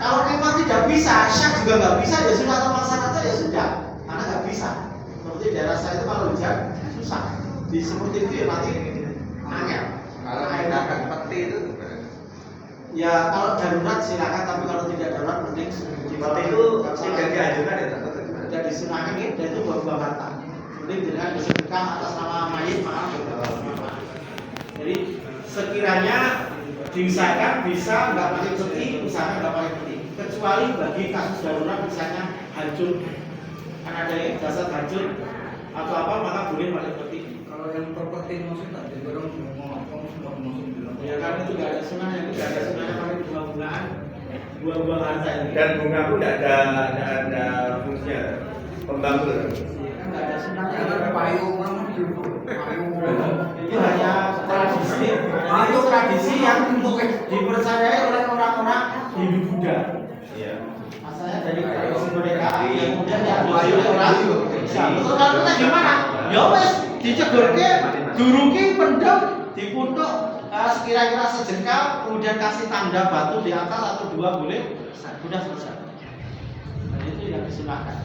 Kalau memang tidak bisa, syak juga nggak bisa, ya sudah atau masyarakat ya sudah, karena nggak bisa. Seperti daerah saya itu kalau hujan susah. Di seperti itu ya nanti angin. Kalau tindakan peti itu, ya kalau darurat silakan, tapi kalau tidak darurat penting Peti itu tidak diajukan ya, tidak disunahkan dan itu buah-buah harta. Penting dengan bersedekah atas nama mayit maka berbuah. Jadi sekiranya diusahakan bisa nggak pakai peti, usahakan nggak pakai peti. Kecuali bagi kasus darurat misalnya hancur, kan ada yang jasad hancur atau apa maka boleh pakai peti. kalau yang properti masuk tak, jadi orang ngomong sudah masuk bilang. Ya kan itu nggak ada sunah, yang tidak ada sunahnya pakai bunga-bungaan, buah-buah harta ini. Dan bunga pun tidak ada fungsinya, pembangun. Nggak ada sunahnya. Ada payung, Itu hanya tradisi. Jadi itu tradisi yang dipercayai oleh orang-orang Hindu Buddha. Iya. Asalnya dari tradisi mereka yang kemudian diadopsi oleh orang Islam. Betul kan kita gimana? Ya wes dicegurke, duruki pendem, dipuntuk sekira-kira sejengkal, kemudian kasih tanda batu di atas atau dua boleh, sudah selesai. Dan itu yang disunahkan.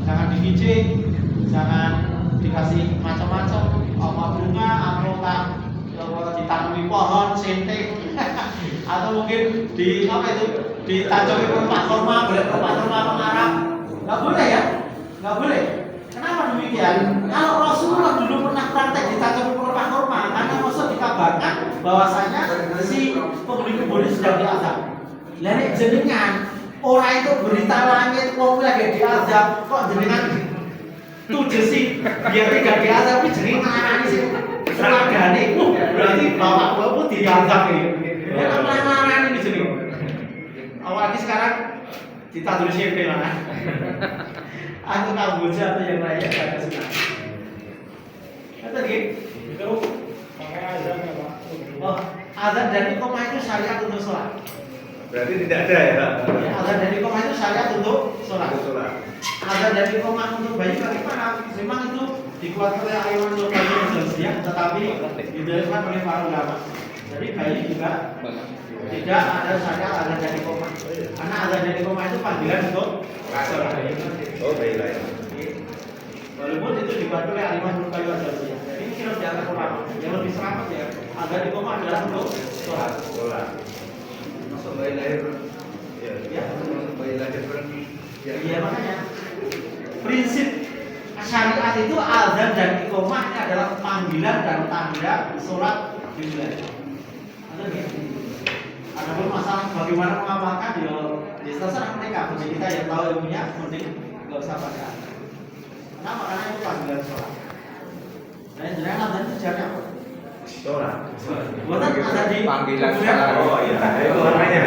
Jangan digicing, jangan dikasih macam-macam, apa bunga, amrotan, ditanami pohon, sente, atau mungkin di apa itu ditanami pelepah kurma, boleh pelepah kurma pengarang, nggak boleh ya, nggak boleh. Kenapa demikian? Kalau Rasulullah dulu pernah praktek ditanami pelepah kurma, karena Rasul dikabarkan bahwasanya si penghuni kebun ini sedang diazab. Lalu jenengan orang itu berita langit, wong lagi diazab, kok jenengan tujuh sih biar tidak diazab, tapi jenengan ngarani sih selagane, berarti bapak-bapak pun diazab ini. Ya kan ngarani di sini. Apalagi sekarang kita tulis SMP lah. Atau Kamboja atau yang lainnya ada senang. Kata gitu. Pakai azan ya Pak. Oh, azan dan iqamah itu syariat untuk sholat. Berarti tidak ada ya? Ya, azan dan iqamah itu syariat untuk sholat. Azan dan iqamah untuk bayi bagaimana? Memang itu dikuatkan oleh ayat Al-Qur'an, tetapi didalilkan oleh para ulama. Jadi bayi juga tidak ada syariat azan dan iqamah. Karena azan dan iqamah itu panggilan untuk sholat. Oh, baiklah ya. Walaupun itu dibantu oleh Al-Imam Al-Ghazali. Ini kira diantar ulama. Yang lebih selamat ya, azan dan iqamah adalah untuk sholat. Masuk bayi lahir, Ya, bayi lahir berarti. iya makanya prinsip syariat itu azan dan iqamah ini adalah panggilan dan tanda sholat dimulai. Ada nggak? Adapun masalah bagaimana mengamalkan ya terserah mereka. Bagi kita yang tahu ilmunya, mending nggak usah pakai azan. Kenapa? Karena itu panggilan sholat. Dan jenengan azan itu jaraknya apa? Sholat. Bukan ada di Panggilan kuburan. sholat. Oh iya, itu makanya.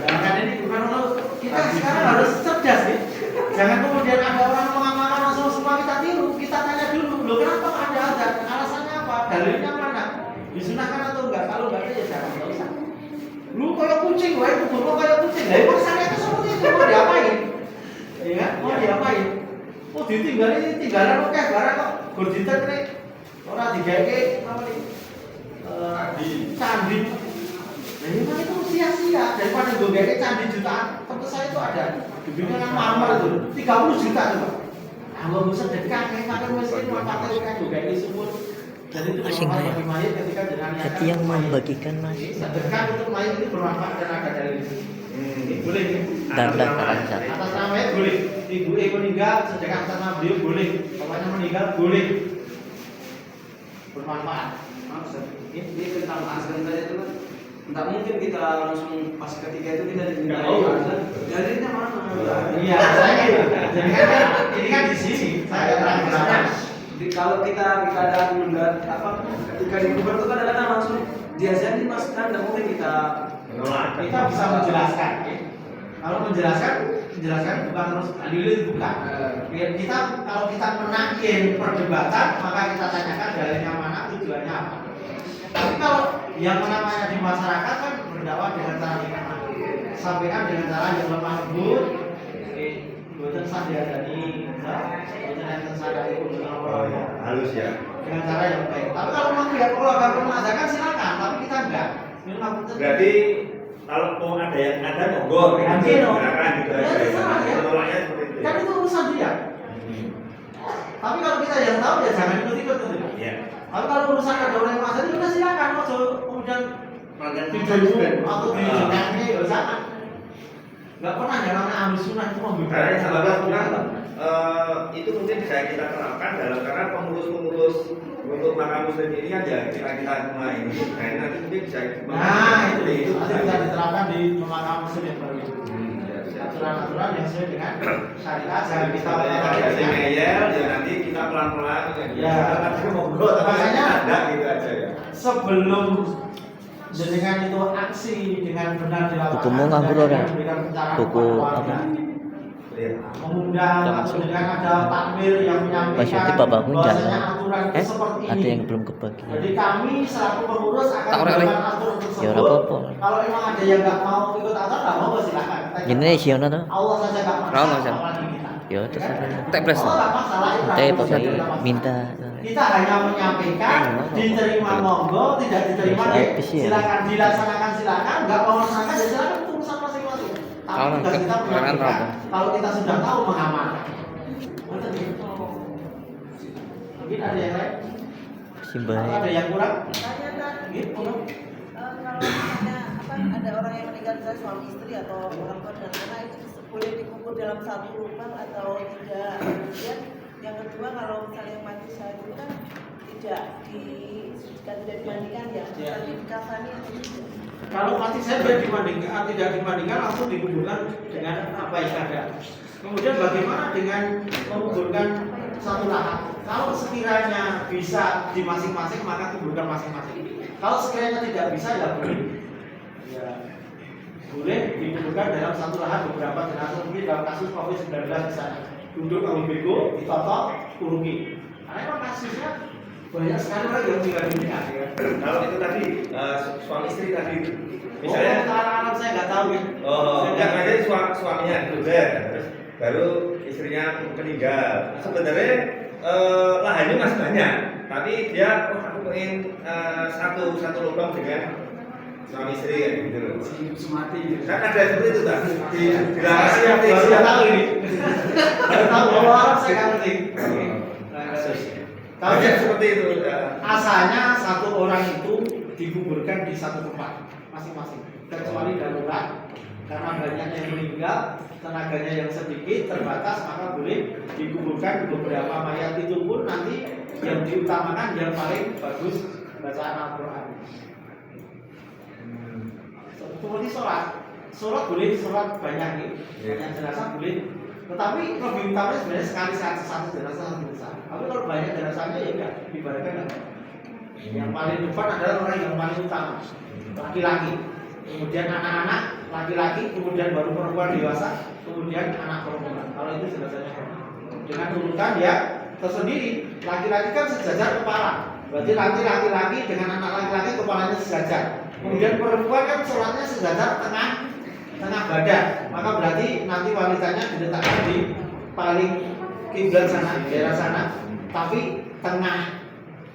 Kan ini bukan untuk kita sekarang harus cerdas nih. Jangan kemudian ada orang mengamalkan langsung semua kita tiru. Kita tanya dulu, loh kenapa ada azan? Alasannya apa? Dalilnya mana? Disunahkan atau enggak? Kalau enggak ada ya jangan, enggak usah. Lu kayak kucing, wae kubur kayak kucing. Lah emang syariat itu seperti itu mau diapain? Iya kan? Mau diapain? Oh ditinggalin tinggalan oke barang kok. Gur dinten nek ora digawe apa iki? Candi. Nah, memang itu sia-sia daripada gue gawe candi jutaan. Tentu saya itu ada gedungnya kan marmer itu 30 juta coba. Nah, gua bisa sedekah kayak makan miskin manfaatnya kan juga ini sumur. Jadi itu bermanfaat bagi mayit ketika jenengan Jadi yang membagikan mas sedekah untuk mayit itu bermanfaat dan ada dalil. Boleh nih. tanda kerajaan. Atas nama mayit boleh. Ibu meninggal sedekah atas nama beliau boleh. Bapaknya meninggal boleh. Bermanfaat. Ini tentang azan tadi itu kan nggak mungkin kita langsung pas ketika itu kita diminta azan. Dalilnya mana? Iya, saya ini kan di sini. Saya terang-terangan. Kalau kita keadaan mendarat apa ketika dikubur itu kan kadang-kadang langsung diazanin mas kan nggak mungkin kita Menolak. Kita bisa menjelaskan. Kalau menjelaskan bukan terus dalil bukan. Biar kita kalau kita menangkin perdebatan maka kita tanyakan dalilnya mana, tujuannya apa. Tapi kalau yang namanya di masyarakat kan berdakwah dengan cara hikmah, sampaikan dengan cara yang lemah lembut, bukan sandiadani, bukan yang sadari untuk Halus ya. dengan cara yang baik. Tapi kalau memang pihak keluarga mengajarkan silakan, tapi kita enggak. Berarti kalau mau ada yang ada monggo, silakan gitu aja. Menolaknya seperti itu. Kan itu urusan dia. Tapi kalau kita yang tahu ya jangan ikut-ikut gitu. Iya. Tapi kalau urusan ada orang yang masa itu udah silakan, mau kemudian video atau di jangan ya jangan. Enggak pernah yang namanya ahli sunnah itu Karena salah satunya itu mungkin bisa kita terapkan dalam karena pengurus-pengurus untuk makam muslim ini kan ya kita semua ini. Nah ini nanti mungkin bisa itu bisa diterapkan di makam muslim yang baru itu. Aturan-aturan yang sesuai dengan syariat jangan kita ngeyel ya nanti kita pelan-pelan ya monggo makanya ada gitu aja ya. Sebelum dengan itu aksi dengan benar dilakukan. Bukumu nganggur orang. Buku apa? Mengundang atau dengan ada takmir yang menyampaikan Maksudnya bapakmu bahwasanya jalan. aturan itu seperti ini. Ada yang belum kebagi. Jadi kami selaku pengurus akan Tak orang melakukan aturan tersebut. Ya, ora apa-apa. Kalau memang ada yang nggak mau ikut aturan, nggak mau silakan. Ini Siono tuh. Allah saja nggak Ora ono, Jan. apalagi kita. Ya terserah. Tak pres. Allah nggak masalah. itu Teh ragu, pakai jadi nggak masalah. minta. Kita hanya menyampaikan, diterima monggo, tidak diterima ya silakan dilaksanakan silakan, nggak mau melaksanakan ya silakan itu urusan masing-masing. Tapi Kalau tugas kita menyampaikan. apa? Kalau kita sudah tahu mengamalkan. Mungkin ada yang lain? Simbah. Atau ada yang kurang? Tanya kan, Gitu. kalau misalnya ada orang yang meninggal misalnya suami istri atau orang tua dan anak itu boleh dikubur dalam satu lubang atau tidak. Kemudian yang kedua kalau misalnya yang mati syahid itu kan tidak dimandikan ya, bukan dikafani atau tidak. Kalau mati saya tidak dibandingkan langsung dikuburkan dengan apa yang ada. Kemudian bagaimana dengan menguburkan satu lahan? Kalau sekiranya bisa di masing-masing maka kuburkan masing-masing. Kalau sekiranya tidak bisa ya boleh. Ya, boleh dikuburkan dalam satu lahan beberapa jenazah mungkin dalam kasus COVID-19 misalnya. Duduk kalau bego, ditotok, kurungi. Karena memang kasusnya banyak sekali orang yang tinggal di dunia. Ya. Kalau itu tadi suami istri tadi Misalnya misalnya anak-anak saya nggak tahu ya. enggak aja suaminya dosen terus baru istrinya meninggal. Sebenarnya lahannya masih banyak, tapi dia aku pengen satu lubang dengan suami istri kayak gitu loh. semati gitu. Kan ada seperti itu tak? Di Saya seperti baru itu. tahu ini. Baru tahu bahwa Arab saya nggak ngerti. Tahu ya? Seperti itu. Asalnya satu orang itu dikuburkan di satu tempat masing-masing, kecuali darurat karena banyaknya yang meninggal, tenaganya yang sedikit terbatas, maka boleh dikuburkan beberapa mayat itu pun nanti yang diutamakan yang paling bagus bacaan Al-Quran. kemudian sholat boleh sholat banyak nih, banyak jenazah boleh. Tetapi lebih utama sebenarnya sekali satu jenazah lebih besar. Tapi kalau banyak jenazahnya ya udah ibaratkan yang paling depan adalah orang yang paling utama, laki-laki. Kemudian anak-anak laki-laki, kemudian baru perempuan dewasa, kemudian anak perempuan. Kalau itu jenazahnya dengan urutan ya tersendiri. Laki-laki kan sejajar kepala, berarti laki-laki dengan anak laki-laki kepalanya sejajar. Kemudian perempuan kan sholatnya sejajar tengah badan, maka berarti nanti wanitanya diletakkan di paling kiblat sana, daerah sana, tapi tengah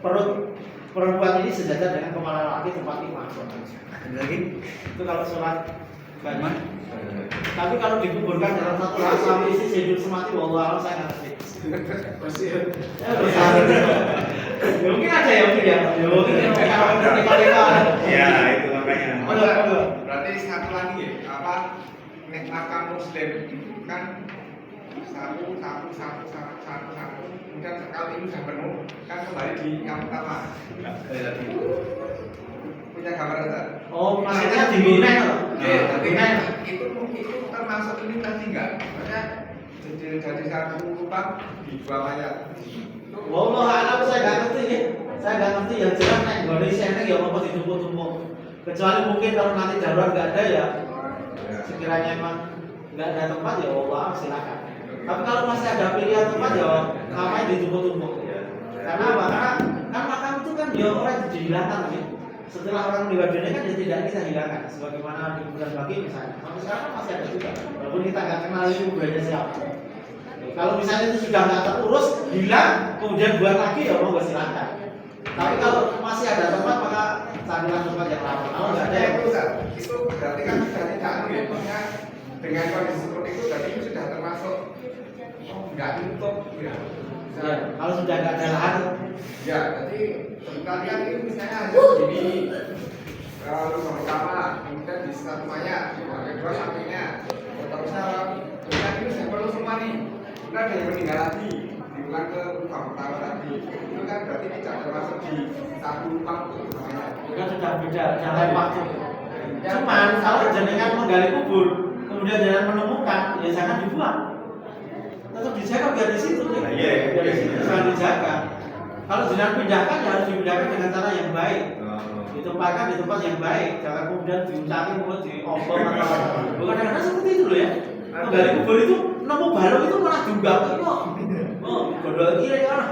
perut perempuan ini sejajar dengan kepala laki tempat imam. Lagi Itu kalau sholat banyak. Tapi kalau dikuburkan dalam satu rasa isi hidup semati, wallah saya nggak ngerti. Mungkin ada ya, mungkin ya. Mungkin Ya itu makanya. Berarti satu lagi ya, apa nek makam muslim kan satu, kemudian sekali itu sudah penuh kan kembali di yang pertama. Punya gambar enggak? Oh, maksudnya di Brunei loh. Itu termasuk ini tadi enggak? Maksudnya jadi satu lubang di dua mayat. Wallah alam saya nggak ngerti ya. Saya nggak ngerti yang jelas nek Indonesia ini ya apa ditumpuk-tumpuk. Kecuali mungkin kalau nanti darurat nggak ada ya. Sekiranya emang nggak ada tempat ya Allah silakan. Tapi kalau masih ada pilihan tempat ya ngapain ditumpuk-tumpuk? Karena apa? Karena kan makam itu kan ya orang dihilangkan gitu. Setelah orang meninggal dunia kan dia tidak bisa hilangkan. Sebagaimana di kuburan bagi misalnya. Sampai sekarang kan masih ada juga. Walaupun kita nggak kenal ini kuburannya siapa. Kalau misalnya itu sudah nggak terurus, hilang, kemudian buat lagi ya mau silakan. Tapi kalau masih ada tempat maka carilah tempat yang lama. Kalau nggak ada yang itu berarti kan sudah tidak ya, maksudnya dengan kondisi seperti itu berarti itu sudah termasuk nggak tutup ya. Ya, kalau sudah nggak ada lahan. Ya, jadi kalian ini misalnya hanya begini lubang pertama, kemudian di satu mayat, yang kedua sampingnya, terusnya kemudian ini sudah perlu semua nih. Kemudian ada yang meninggal lagi, diulang ke lubang pertama lagi. Itu kan berarti tidak termasuk di satu lubang namanya. Itu sudah beda, jangan waktu. Cuman kalau jenengan menggali kubur, kemudian jangan menemukan, ya jangan dibuang. Tetap dijaga biar di situ nih. Biar di situ jangan dijaga. Kalau jenengan pindahkan ya harus dipindahkan dengan cara yang baik. Ditempatkan di tempat yang baik, jangan kemudian diucapin buat diobong atau bukan kadang-kadang seperti itu loh ya. Menggali kubur itu nemu balok itu malah juga kok. Oh, bodoh kiri kan.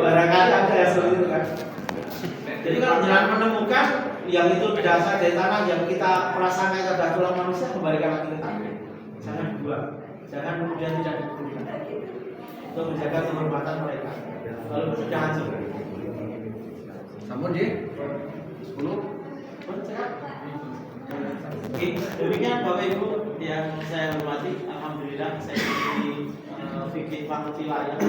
Barangkali ada yang seperti itu kan. Jadi kalau jangan menemukan yang itu dasar dari tanah yang kita merasakan itu adalah tulang manusia, kembalikan lagi ke tanah. Jangan dibuang, jangan kemudian tidak dikuburkan. Untuk menjaga kehormatan mereka. Kalau sudah hancur. Namun di 10. Oke, demikian Bapak Ibu yang saya hormati. Alhamdulillah saya di fikih panitia